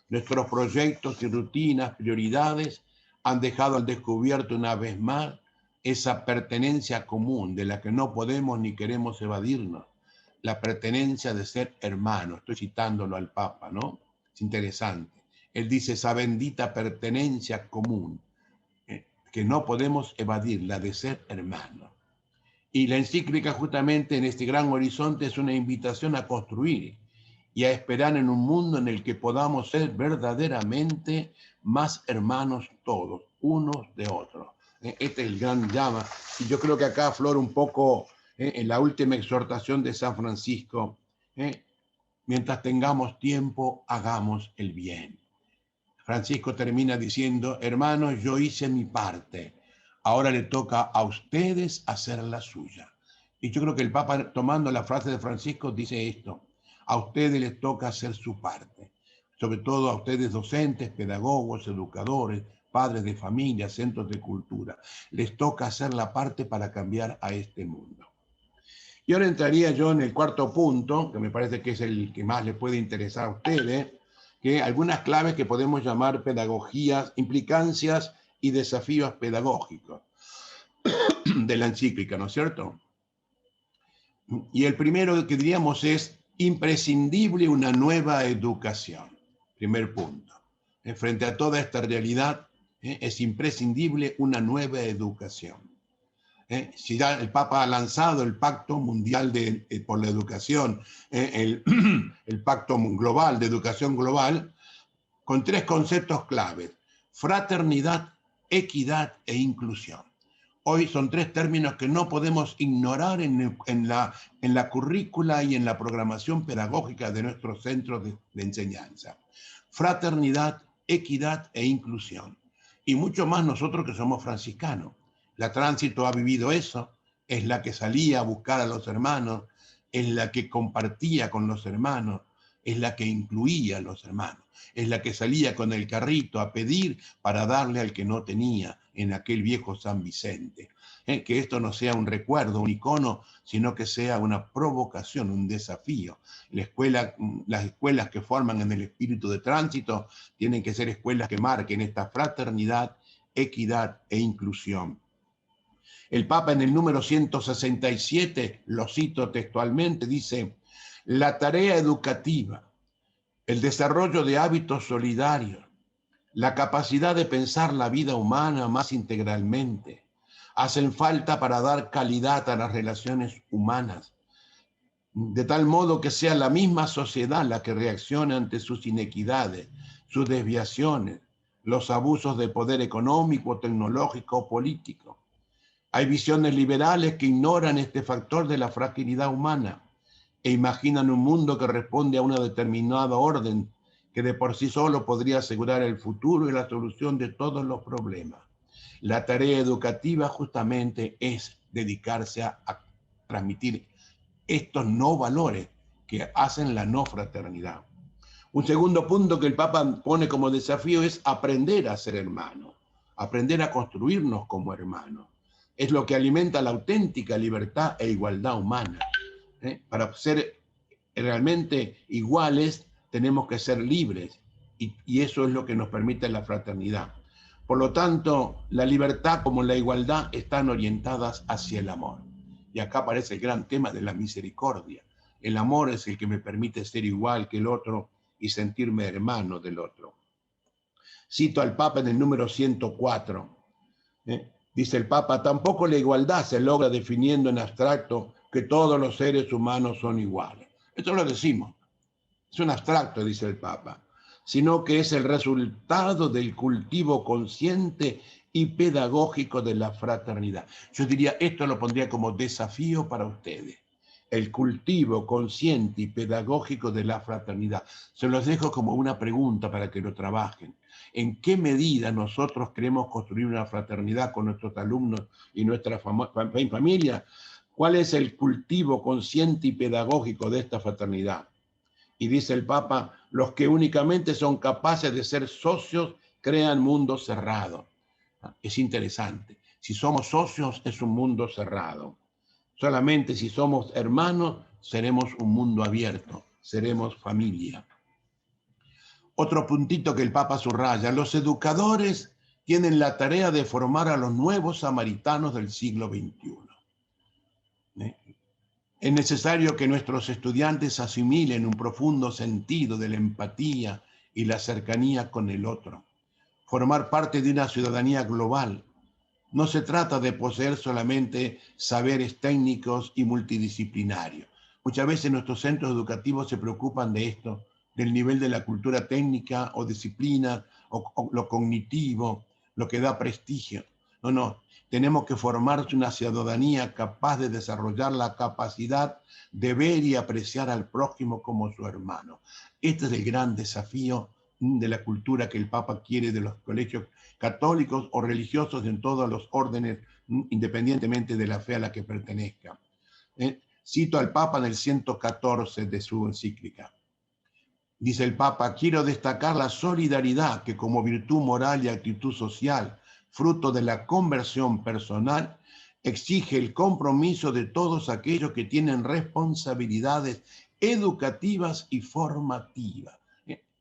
Nuestros proyectos y rutinas, prioridades, han dejado al descubierto una vez más esa pertenencia común de la que no podemos ni queremos evadirnos, la pertenencia de ser hermanos. Estoy citándolo al Papa, ¿no? Es interesante. Él dice esa bendita pertenencia común, que no podemos evadir, la de ser hermanos. Y la encíclica justamente en este gran horizonte es una invitación a construir y a esperar en un mundo en el que podamos ser verdaderamente más hermanos todos, unos de otros. Este es el gran llama. Y yo creo que acá aflora un poco en la última exhortación de San Francisco, mientras tengamos tiempo, hagamos el bien. Francisco termina diciendo, hermanos, yo hice mi parte, ahora le toca a ustedes hacer la suya. Y yo creo que el Papa, tomando la frase de Francisco, dice esto, a ustedes les toca hacer su parte, sobre todo a ustedes docentes, pedagogos, educadores, padres de familia, centros de cultura. Les toca hacer la parte para cambiar a este mundo. Y ahora entraría yo en el cuarto punto, que me parece que es el que más les puede interesar a ustedes, que algunas claves que podemos llamar pedagogías, implicancias y desafíos pedagógicos de la encíclica, ¿no es cierto? Y el primero que diríamos es imprescindible una nueva educación. Primer punto. Frente a toda esta realidad, es imprescindible una nueva educación. Si ya el Papa ha lanzado el Pacto Mundial por la Educación, el Pacto Global de Educación Global, con tres conceptos claves: fraternidad, equidad e inclusión. Hoy son tres términos que no podemos ignorar en la currícula y en la programación pedagógica de nuestros centros de enseñanza. Fraternidad, equidad e inclusión. Y mucho más nosotros que somos franciscanos. La Tránsito ha vivido eso, es la que salía a buscar a los hermanos, es la que compartía con los hermanos, es la que incluía a los hermanos, es la que salía con el carrito a pedir para darle al que no tenía en aquel viejo San Vicente. Que esto no sea un recuerdo, un icono, sino que sea una provocación, un desafío. Las escuelas que forman en el espíritu de Tránsito tienen que ser escuelas que marquen esta fraternidad, equidad e inclusión. El Papa en el número 167, lo cito textualmente, dice: la tarea educativa, el desarrollo de hábitos solidarios, la capacidad de pensar la vida humana más integralmente, hacen falta para dar calidad a las relaciones humanas, de tal modo que sea la misma sociedad la que reaccione ante sus inequidades, sus desviaciones, los abusos de poder económico, tecnológico o político. Hay visiones liberales que ignoran este factor de la fragilidad humana e imaginan un mundo que responde a una determinada orden que de por sí solo podría asegurar el futuro y la solución de todos los problemas. La tarea educativa justamente es dedicarse a transmitir estos no valores que hacen la no fraternidad. Un segundo punto que el Papa pone como desafío es aprender a ser hermanos, aprender a construirnos como hermanos. Es lo que alimenta la auténtica libertad e igualdad humana. Para ser realmente iguales tenemos que ser libres y eso es lo que nos permite la fraternidad. Por lo tanto, la libertad como la igualdad están orientadas hacia el amor. Y acá aparece el gran tema de la misericordia. El amor es el que me permite ser igual que el otro y sentirme hermano del otro. Cito al Papa en el número 104. Dice el Papa, tampoco la igualdad se logra definiendo en abstracto que todos los seres humanos son iguales. Esto lo decimos. Es un abstracto, dice el Papa, sino que es el resultado del cultivo consciente y pedagógico de la fraternidad. Yo diría, esto lo pondría como desafío para ustedes. El cultivo consciente y pedagógico de la fraternidad. Se los dejo como una pregunta para que lo trabajen. ¿En qué medida nosotros queremos construir una fraternidad con nuestros alumnos y nuestra familia? ¿Cuál es el cultivo consciente y pedagógico de esta fraternidad? Y dice el Papa, los que únicamente son capaces de ser socios crean mundos cerrados. Es interesante. Si somos socios es un mundo cerrado. Solamente si somos hermanos seremos un mundo abierto, seremos familia. Otro puntito que el Papa subraya, los educadores tienen la tarea de formar a los nuevos samaritanos del siglo XXI. Es necesario que nuestros estudiantes asimilen un profundo sentido de la empatía y la cercanía con el otro. Formar parte de una ciudadanía global. No se trata de poseer solamente saberes técnicos y multidisciplinarios. Muchas veces nuestros centros educativos se preocupan de esto, del nivel de la cultura técnica o disciplina, o lo cognitivo, lo que da prestigio. No. Tenemos que formar una ciudadanía capaz de desarrollar la capacidad de ver y apreciar al prójimo como su hermano. Este es el gran desafío de la cultura que el Papa quiere de los colegios católicos o religiosos en todos los órdenes, independientemente de la fe a la que pertenezca. Cito al Papa en el 114 de su encíclica. Dice el Papa, quiero destacar la solidaridad que como virtud moral y actitud social, fruto de la conversión personal, exige el compromiso de todos aquellos que tienen responsabilidades educativas y formativas.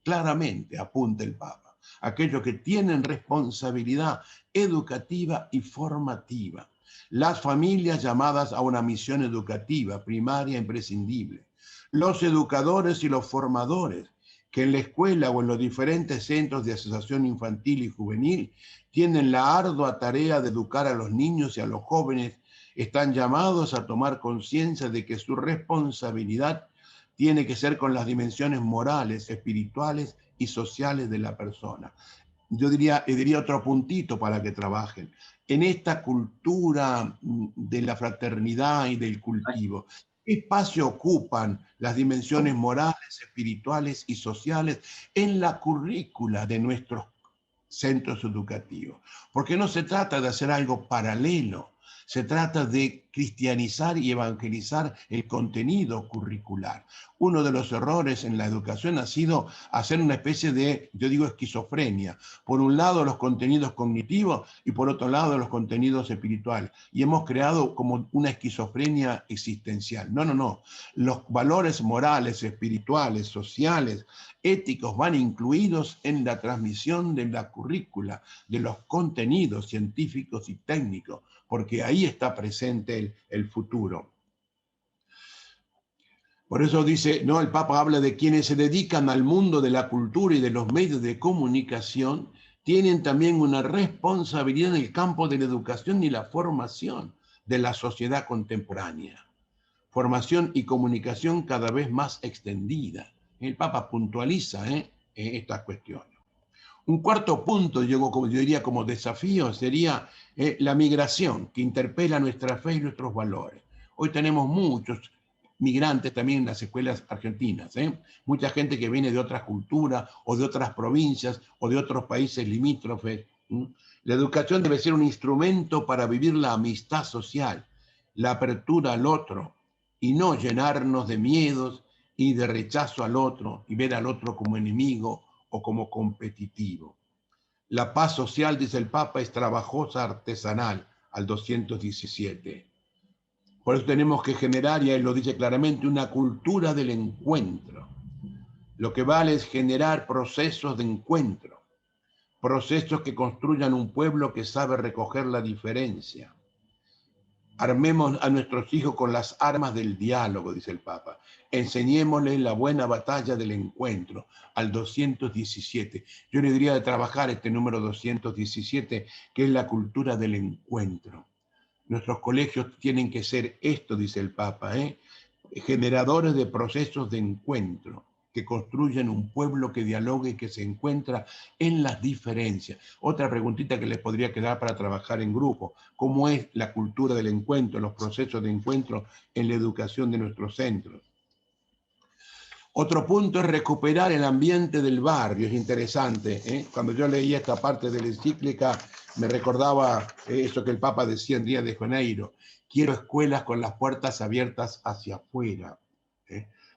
Claramente apunta el Papa, aquellos que tienen responsabilidad educativa y formativa. Las familias llamadas a una misión educativa primaria imprescindible. Los educadores y los formadores, que en la escuela o en los diferentes centros de asociación infantil y juvenil tienen la ardua tarea de educar a los niños y a los jóvenes, están llamados a tomar conciencia de que su responsabilidad tiene que ser con las dimensiones morales, espirituales y sociales de la persona. Yo diría otro puntito para que trabajen. En esta cultura de la fraternidad y del cultivo, ¿qué espacio ocupan las dimensiones morales, espirituales y sociales en la currícula de nuestros centros educativos? Porque no se trata de hacer algo paralelo, se trata de cristianizar y evangelizar el contenido curricular. Uno de los errores en la educación ha sido hacer una especie de, yo digo, esquizofrenia. Por un lado los contenidos cognitivos y por otro lado los contenidos espirituales. Y hemos creado como una esquizofrenia existencial. No. Los valores morales, espirituales, sociales, éticos van incluidos en la transmisión de la currícula, de los contenidos científicos y técnicos, porque ahí está presente el futuro. Por eso dice, no, el Papa habla de quienes se dedican al mundo de la cultura y de los medios de comunicación, tienen también una responsabilidad en el campo de la educación y la formación de la sociedad contemporánea. Formación y comunicación cada vez más extendida. El Papa puntualiza estas cuestiones. Un cuarto punto, yo diría como desafío, sería la migración, que interpela nuestra fe y nuestros valores. Hoy tenemos muchos migrantes también en las escuelas argentinas, mucha gente que viene de otras culturas o de otras provincias o de otros países limítrofes. La educación debe ser un instrumento para vivir la amistad social, la apertura al otro, y no llenarnos de miedos y de rechazo al otro y ver al otro como enemigo o como competitivo. La paz social, dice el Papa, es trabajosa artesanal, al 217. Por eso tenemos que generar, y él lo dice claramente, una cultura del encuentro. Lo que vale es generar procesos de encuentro, procesos que construyan un pueblo que sabe recoger la diferencia. Armemos a nuestros hijos con las armas del diálogo, dice el Papa. Enseñémosles la buena batalla del encuentro, al 217. Yo le diría de trabajar este número 217, que es la cultura del encuentro. Nuestros colegios tienen que ser esto, dice el Papa, generadores de procesos de encuentro, que construyen un pueblo que dialogue y que se encuentra en las diferencias. Otra preguntita que les podría quedar para trabajar en grupo: ¿cómo es la cultura del encuentro, los procesos de encuentro en la educación de nuestros centros? Otro punto es recuperar el ambiente del barrio. Es interesante. Cuando yo leía esta parte de la encíclica, me recordaba eso que el Papa decía en Río de Janeiro: quiero escuelas con las puertas abiertas hacia afuera.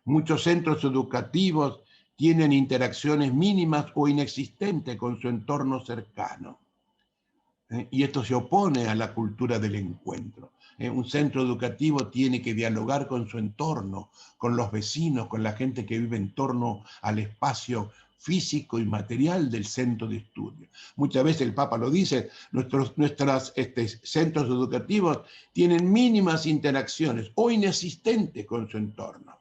Muchos centros educativos tienen interacciones mínimas o inexistentes con su entorno cercano. Y esto se opone a la cultura del encuentro. Un centro educativo tiene que dialogar con su entorno, con los vecinos, con la gente que vive en torno al espacio físico y material del centro de estudio. Muchas veces el Papa lo dice, nuestros centros educativos tienen mínimas interacciones o inexistentes con su entorno.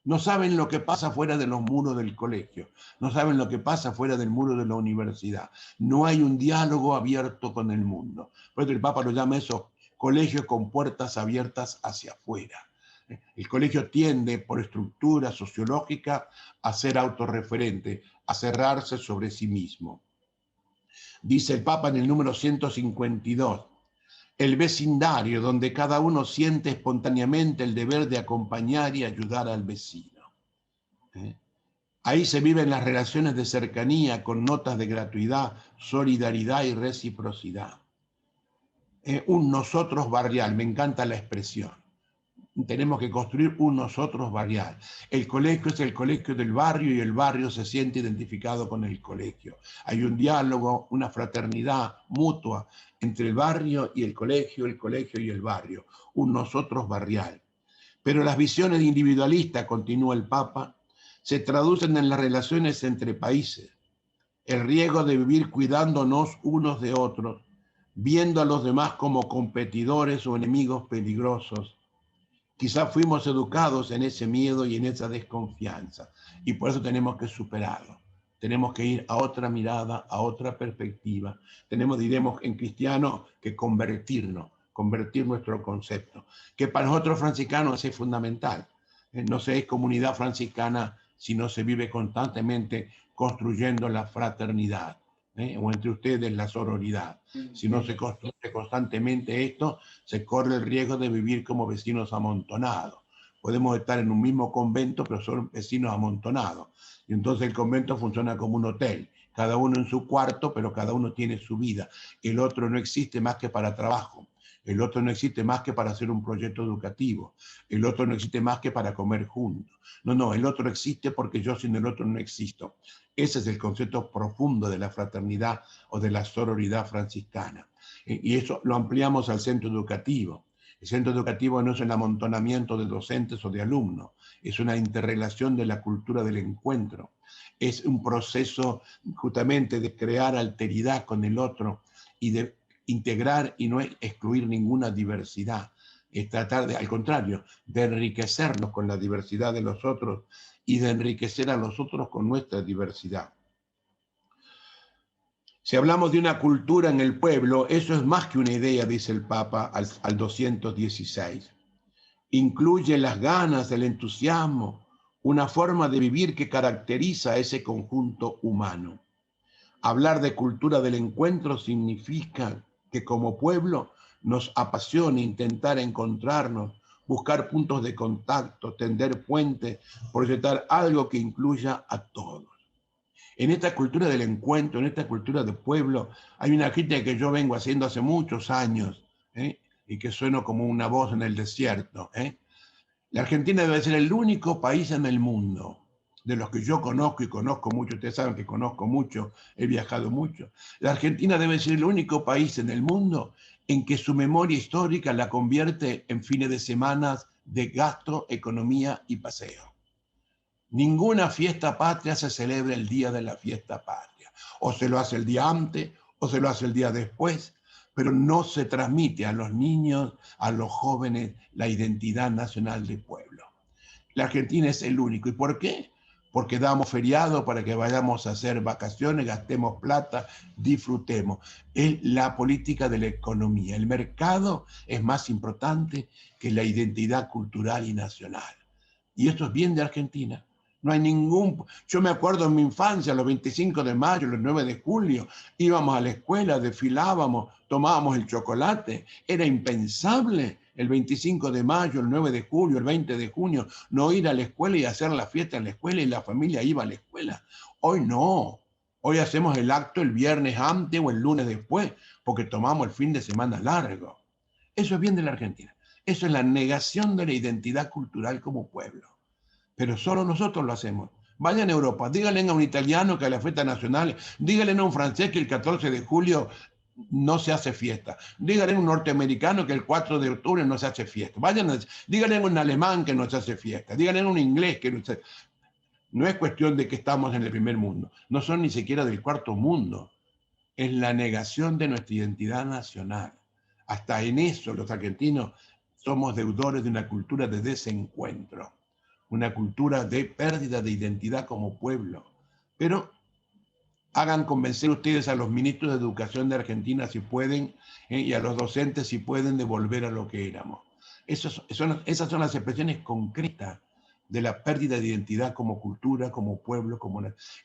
No saben lo que pasa fuera de los muros del colegio, no saben lo que pasa fuera del muro de la universidad. No hay un diálogo abierto con el mundo. Por eso el Papa lo llama eso colegio con puertas abiertas hacia afuera. El colegio tiende, por estructura sociológica, a ser autorreferente, a cerrarse sobre sí mismo. Dice el Papa en el número 152, el vecindario, donde cada uno siente espontáneamente el deber de acompañar y ayudar al vecino. Ahí se viven las relaciones de cercanía con notas de gratuidad, solidaridad y reciprocidad. Un nosotros barrial, me encanta la expresión. Tenemos que construir un nosotros barrial. El colegio es el colegio del barrio y el barrio se siente identificado con el colegio. Hay un diálogo, una fraternidad mutua entre el barrio y el colegio y el barrio. Un nosotros barrial. Pero las visiones individualistas, continúa el Papa, se traducen en las relaciones entre países. El riesgo de vivir cuidándonos unos de otros, viendo a los demás como competidores o enemigos peligrosos. Quizá fuimos educados en ese miedo y en esa desconfianza, y por eso tenemos que superarlo. Tenemos que ir a otra mirada, a otra perspectiva. Diremos en cristiano, que convertirnos, convertir nuestro concepto, que para nosotros franciscanos es fundamental. No se es comunidad franciscana si no se vive constantemente construyendo la fraternidad. O entre ustedes la sororidad. Si no se construye constantemente esto, se corre el riesgo de vivir como vecinos amontonados. Podemos estar en un mismo convento, pero son vecinos amontonados. Y entonces el convento funciona como un hotel. Cada uno en su cuarto, pero cada uno tiene su vida. El otro no existe más que para trabajo. El otro no existe más que para hacer un proyecto educativo. El otro no existe más que para comer juntos. No, el otro existe porque yo sin el otro no existo. Ese es el concepto profundo de la fraternidad o de la sororidad franciscana. Y eso lo ampliamos al centro educativo. El centro educativo no es el amontonamiento de docentes o de alumnos, es una interrelación de la cultura del encuentro. Es un proceso justamente de crear alteridad con el otro y de integrar y no excluir ninguna diversidad. Es tratar de, al contrario, de enriquecernos con la diversidad de los otros y de enriquecer a los otros con nuestra diversidad. Si hablamos de una cultura en el pueblo, eso es más que una idea, dice el Papa al 216. Incluye las ganas, el entusiasmo, una forma de vivir que caracteriza a ese conjunto humano. Hablar de cultura del encuentro significa que como pueblo nos apasiona intentar encontrarnos, buscar puntos de contacto, tender puentes, proyectar algo que incluya a todos. En esta cultura del encuentro, en esta cultura del pueblo, hay una crítica que yo vengo haciendo hace muchos años, y que sueno como una voz en el desierto. La Argentina debe ser el único país en el mundo, de los que yo conozco, y conozco mucho, ustedes saben que conozco mucho, he viajado mucho. La Argentina debe ser el único país en el mundo en que su memoria histórica la convierte en fines de semana de gasto, economía y paseo. Ninguna fiesta patria se celebra el día de la fiesta patria. O se lo hace el día antes, o se lo hace el día después, pero no se transmite a los niños, a los jóvenes, la identidad nacional del pueblo. La Argentina es el único. ¿Y por qué? Porque damos feriado para que vayamos a hacer vacaciones, gastemos plata, disfrutemos. Es la política de la economía. El mercado es más importante que la identidad cultural y nacional. Y esto es bien de Argentina. No hay ningún... Yo me acuerdo en mi infancia, los 25 de mayo, los 9 de julio, íbamos a la escuela, desfilábamos, tomábamos el chocolate. Era impensable el 25 de mayo, el 9 de julio, el 20 de junio, no ir a la escuela y hacer la fiesta en la escuela y la familia iba a la escuela. Hoy no. Hoy hacemos el acto el viernes antes o el lunes después, porque tomamos el fin de semana largo. Eso es bien de la Argentina. Eso es la negación de la identidad cultural como pueblo. Pero solo nosotros lo hacemos. Vayan a Europa, díganle a un italiano que a la fiesta nacional, díganle a un francés que el 14 de julio no se hace fiesta, díganle a un norteamericano que el 4 de octubre no se hace fiesta, díganle a un alemán que no se hace fiesta, díganle a un inglés que no se... No es cuestión de que estamos en el primer mundo, no son ni siquiera del cuarto mundo, es la negación de nuestra identidad nacional. Hasta en eso los argentinos somos deudores de una cultura de desencuentro, una cultura de pérdida de identidad como pueblo. Pero hagan convencer ustedes a los ministros de Educación de Argentina si pueden, y a los docentes si pueden, de volver a lo que éramos. Esas son las expresiones concretas de la pérdida de identidad como cultura, como pueblo,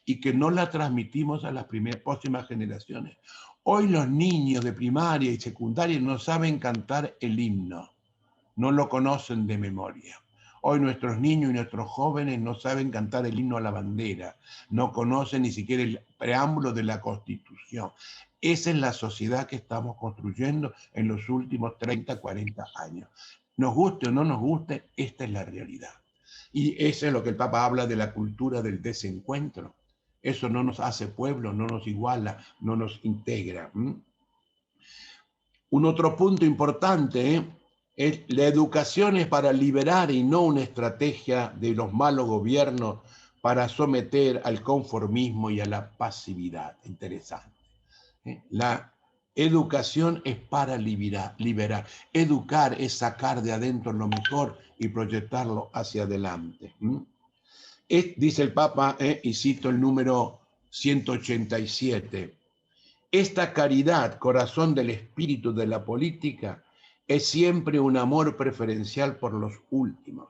y que no la transmitimos a las próximas generaciones. Hoy los niños de primaria y secundaria no saben cantar el himno, no lo conocen de memoria. Hoy nuestros niños y nuestros jóvenes no saben cantar el himno a la bandera, no conocen ni siquiera el preámbulo de la Constitución. Esa es la sociedad que estamos construyendo en los últimos 30, 40 años. Nos guste o no nos guste, esta es la realidad. Y eso es lo que el Papa habla de la cultura del desencuentro. Eso no nos hace pueblo, no nos iguala, no nos integra. Un otro punto importante, la educación es para liberar y no una estrategia de los malos gobiernos para someter al conformismo y a la pasividad. Interesante. La educación es para liberar. Educar es sacar de adentro lo mejor y proyectarlo hacia adelante. Dice el Papa, y cito el número 187, esta caridad, corazón del espíritu de la política, es siempre un amor preferencial por los últimos.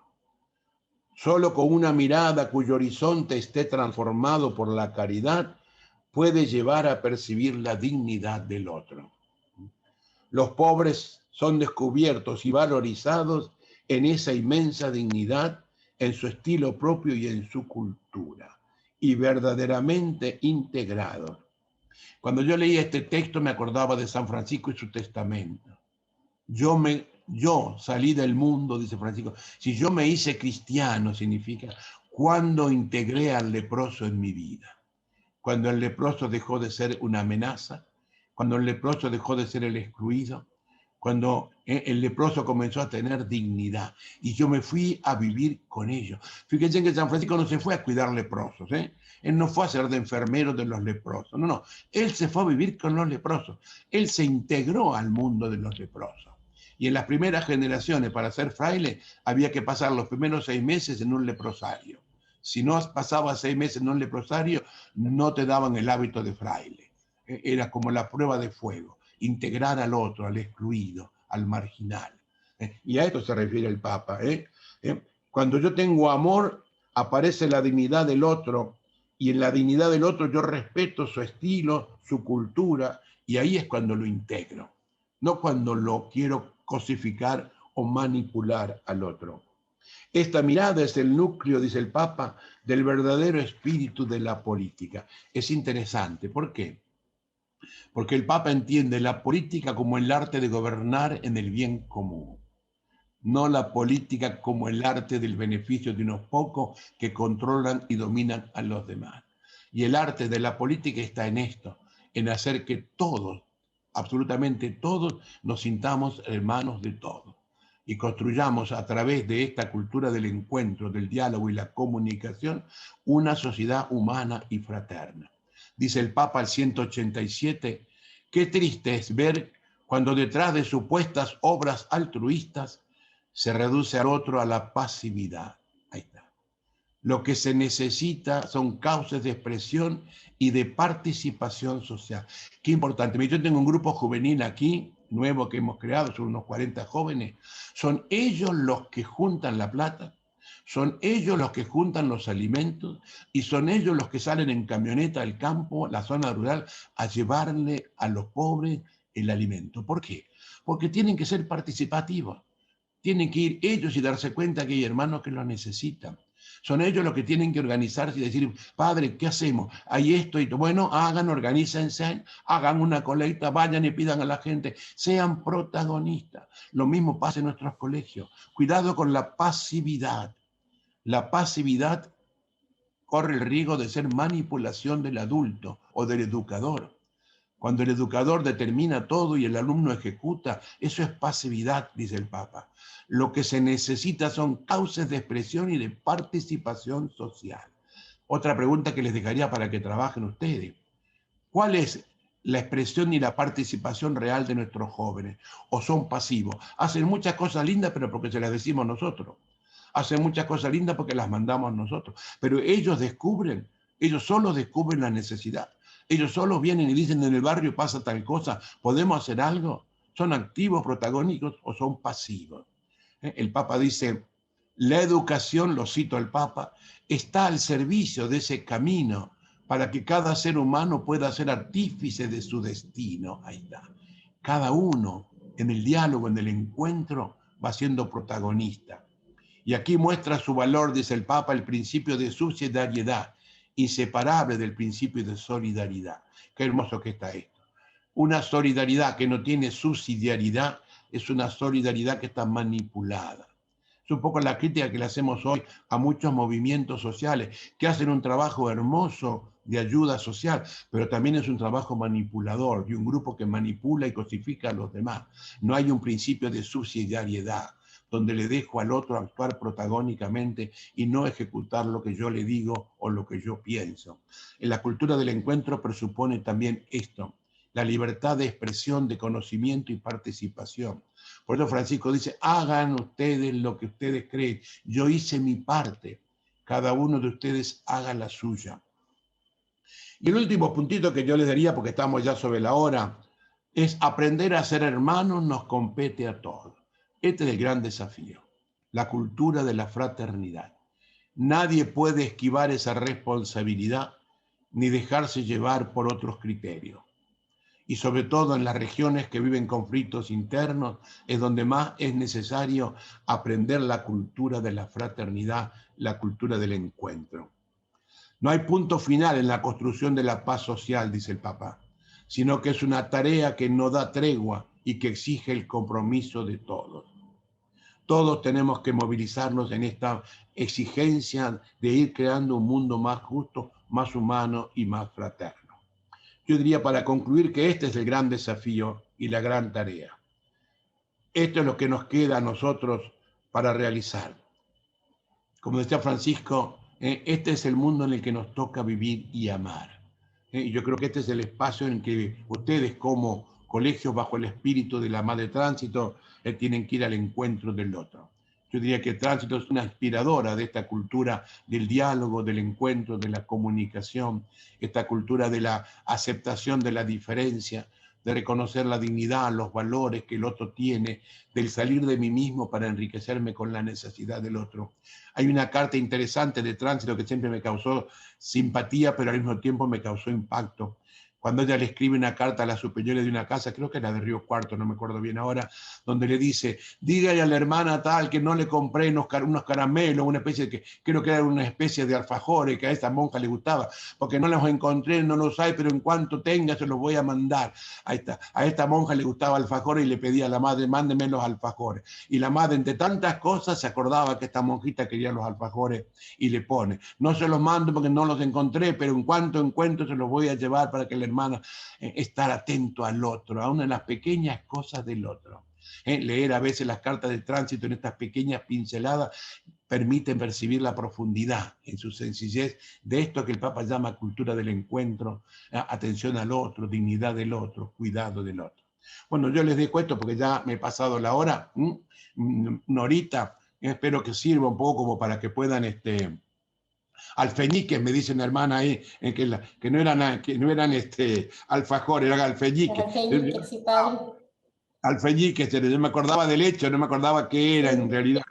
Solo con una mirada cuyo horizonte esté transformado por la caridad puede llevar a percibir la dignidad del otro. Los pobres son descubiertos y valorizados en esa inmensa dignidad, en su estilo propio y en su cultura, y verdaderamente integrados. Cuando yo leía este texto me acordaba de San Francisco y su testamento. Yo salí del mundo, dice Francisco, si yo me hice cristiano, significa cuando integré al leproso en mi vida. Cuando el leproso dejó de ser una amenaza, cuando el leproso dejó de ser el excluido, cuando el leproso comenzó a tener dignidad y yo me fui a vivir con ellos. Fíjense que San Francisco no se fue a cuidar leprosos, él no fue a ser de enfermero de los leprosos, no, él se fue a vivir con los leprosos, él se integró al mundo de los leprosos. Y en las primeras generaciones, para ser fraile, había que pasar los primeros 6 meses en un leprosario. Si no pasabas 6 meses en un leprosario, no te daban el hábito de fraile. era como la prueba de fuego, integrar al otro, al excluido, al marginal. Y a esto se refiere el Papa. Cuando yo tengo amor, aparece la dignidad del otro, y en la dignidad del otro yo respeto su estilo, su cultura, y ahí es cuando lo integro, no cuando lo quiero cosificar o manipular al otro. Esta mirada es el núcleo, dice el Papa, del verdadero espíritu de la política. Es interesante. ¿Por qué? Porque el Papa entiende la política como el arte de gobernar en el bien común, no la política como el arte del beneficio de unos pocos que controlan y dominan a los demás. Y el arte de la política está en esto, en hacer que todos, absolutamente todos, nos sintamos hermanos de todos y construyamos a través de esta cultura del encuentro, del diálogo y la comunicación, una sociedad humana y fraterna. Dice el Papa al 187, qué triste es ver cuando detrás de supuestas obras altruistas se reduce al otro a la pasividad. Ahí está. Lo que se necesita son causas de expresión y de participación social. Qué importante. Yo tengo un grupo juvenil aquí, nuevo que hemos creado, son unos 40 jóvenes. Son ellos los que juntan la plata, son ellos los que juntan los alimentos y son ellos los que salen en camioneta al campo, la zona rural, a llevarle a los pobres el alimento. ¿Por qué? Porque tienen que ser participativos. Tienen que ir ellos y darse cuenta que hay hermanos que lo necesitan. Son ellos los que tienen que organizarse y decir, padre, ¿qué hacemos? Hay esto y todo. Bueno, hagan, organícense, hagan una colecta, vayan y pidan a la gente, sean protagonistas. Lo mismo pasa en nuestros colegios. Cuidado con la pasividad. La pasividad corre el riesgo de ser manipulación del adulto o del educador. Cuando el educador determina todo y el alumno ejecuta, eso es pasividad, dice el Papa. Lo que se necesita son causas de expresión y de participación social. Otra pregunta que les dejaría para que trabajen ustedes. ¿Cuál es la expresión y la participación real de nuestros jóvenes? ¿O son pasivos? Hacen muchas cosas lindas, pero porque se las decimos nosotros. Hacen muchas cosas lindas porque las mandamos nosotros. Pero ellos descubren, ellos solo descubren la necesidad. Ellos solo vienen y dicen, en el barrio pasa tal cosa, ¿podemos hacer algo? ¿Son activos, protagónicos o son pasivos? El Papa dice, la educación, lo cito al Papa, está al servicio de ese camino para que cada ser humano pueda ser artífice de su destino. Ahí está. Cada uno en el diálogo, en el encuentro, va siendo protagonista. Y aquí muestra su valor, dice el Papa, el principio de subsidiariedad, inseparable del principio de solidaridad. Qué hermoso que está esto. Una solidaridad que no tiene subsidiariedad es una solidaridad que está manipulada. Es un poco la crítica que le hacemos hoy a muchos movimientos sociales que hacen un trabajo hermoso de ayuda social, pero también es un trabajo manipulador, de un grupo que manipula y cosifica a los demás. No hay un principio de subsidiariedad, donde le dejo al otro actuar protagónicamente y no ejecutar lo que yo le digo o lo que yo pienso. En la cultura del encuentro presupone también esto, la libertad de expresión, de conocimiento y participación. Por eso Francisco dice, hagan ustedes lo que ustedes creen. Yo hice mi parte, cada uno de ustedes haga la suya. Y el último puntito que yo les daría, porque estamos ya sobre la hora, es aprender a ser hermanos nos compete a todos. Este es el gran desafío, la cultura de la fraternidad. Nadie puede esquivar esa responsabilidad ni dejarse llevar por otros criterios. Y sobre todo en las regiones que viven conflictos internos, es donde más es necesario aprender la cultura de la fraternidad, la cultura del encuentro. No hay punto final en la construcción de la paz social, dice el Papa, sino que es una tarea que no da tregua y que exige el compromiso de todos. Todos tenemos que movilizarnos en esta exigencia de ir creando un mundo más justo, más humano y más fraterno. Yo diría para concluir que este es el gran desafío y la gran tarea. Esto es lo que nos queda a nosotros para realizar. Como decía Francisco, este es el mundo en el que nos toca vivir y amar. Y yo creo que este es el espacio en que ustedes como colegios bajo el espíritu de la Madre Tránsito tienen que ir al encuentro del otro. Yo diría que Tránsito es una inspiradora de esta cultura del diálogo, del encuentro, de la comunicación, esta cultura de la aceptación de la diferencia, de reconocer la dignidad, los valores que el otro tiene, del salir de mí mismo para enriquecerme con la necesidad del otro. Hay una carta interesante de Tránsito que siempre me causó simpatía, pero al mismo tiempo me causó impacto. Cuando ella le escribe una carta a la superiora de una casa, creo que era de Río Cuarto, no me acuerdo bien ahora, donde le dice, dígale a la hermana tal que no le compré unos caramelos, una especie de, creo que era una especie de alfajores que a esta monja le gustaba, porque no los encontré, no los hay, pero en cuanto tenga se los voy a mandar. Ahí está. A esta monja le gustaba alfajores y le pedía a la madre, mándeme los alfajores. Y la madre, entre tantas cosas, se acordaba que esta monjita quería los alfajores y le pone, no se los mando porque no los encontré, pero en cuanto encuentro se los voy a llevar para que la hermana estar atento al otro, a una de las pequeñas cosas del otro. Leer a veces las cartas de Tránsito en estas pequeñas pinceladas permiten percibir la profundidad en su sencillez de esto que el Papa llama cultura del encuentro, atención al otro, dignidad del otro, cuidado del otro. Bueno, yo les dejo esto porque ya me he pasado la hora, una horita, espero que sirva un poco como para que puedan alfeñiques, me dice una hermana ahí, que no eran alfajores, eran alfeñiques. Alfeñiques, sí, padre. Alfeñiques, yo me acordaba del hecho, no me acordaba qué era en realidad.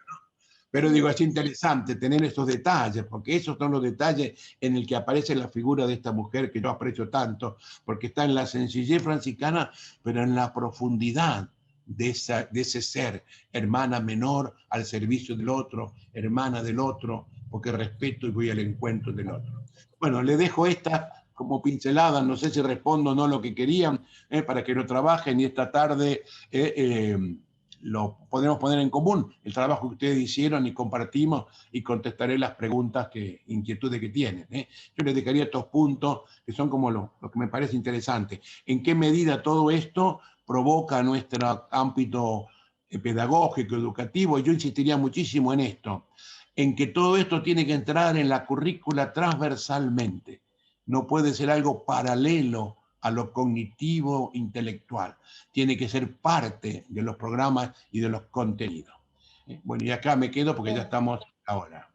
Pero digo, es interesante tener estos detalles, porque esos son los detalles en el que aparece la figura de esta mujer que yo aprecio tanto, porque está en la sencillez franciscana, pero en la profundidad de ese ser, hermana menor al servicio del otro, hermana del otro, porque respeto y voy al encuentro del otro. Bueno, le dejo esta como pincelada, no sé si respondo o no lo que querían, para que lo trabajen y esta tarde lo podemos poner en común, el trabajo que ustedes hicieron y compartimos, y contestaré las preguntas, inquietudes que tienen. Yo les dejaría estos puntos que son como lo que me parece interesante. ¿En qué medida todo esto provoca nuestro ámbito pedagógico, educativo? Yo insistiría muchísimo en esto, en que todo esto tiene que entrar en la currícula transversalmente. No puede ser algo paralelo a lo cognitivo intelectual. Tiene que ser parte de los programas y de los contenidos. Bueno, y acá me quedo porque ya estamos ahora.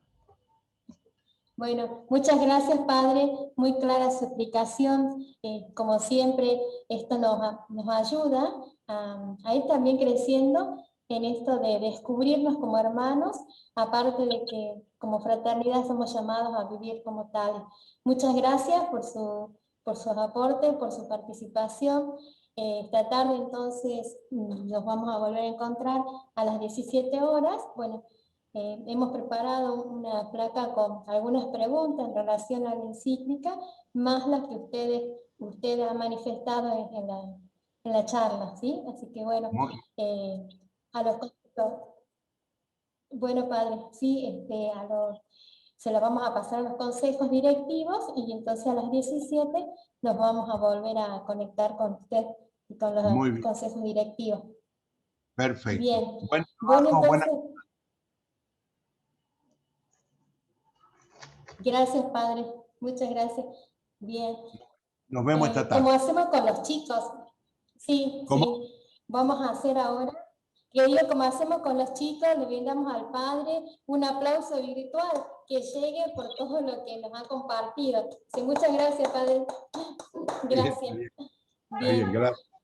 Bueno, muchas gracias, padre. Muy clara su explicación. Como siempre, esto nos ayuda a ir también creciendo en esto de descubrirnos como hermanos, aparte de que como fraternidad somos llamados a vivir como tales. Muchas gracias por sus aportes, por su participación. Esta tarde entonces nos vamos a volver a encontrar a las 17 horas. Bueno, hemos preparado una placa con algunas preguntas en relación a la encíclica, más las que ustedes han manifestado en la charla, ¿sí? Así que bueno, bueno, padre, sí, se lo vamos a pasar a los consejos directivos y entonces a las 17 nos vamos a volver a conectar con usted y con los consejos directivos. Perfecto. Bien. Buen Bueno, trabajo, entonces... Gracias, padre. Muchas gracias. Bien. Nos vemos esta tarde. Como hacemos con los chicos. Sí, ¿Cómo? sí. Vamos a hacer ahora. Que como hacemos con los chicos, le brindamos al padre un aplauso virtual que llegue por todo lo que nos ha compartido. Sí, muchas gracias, padre. Gracias. Bien, gracias.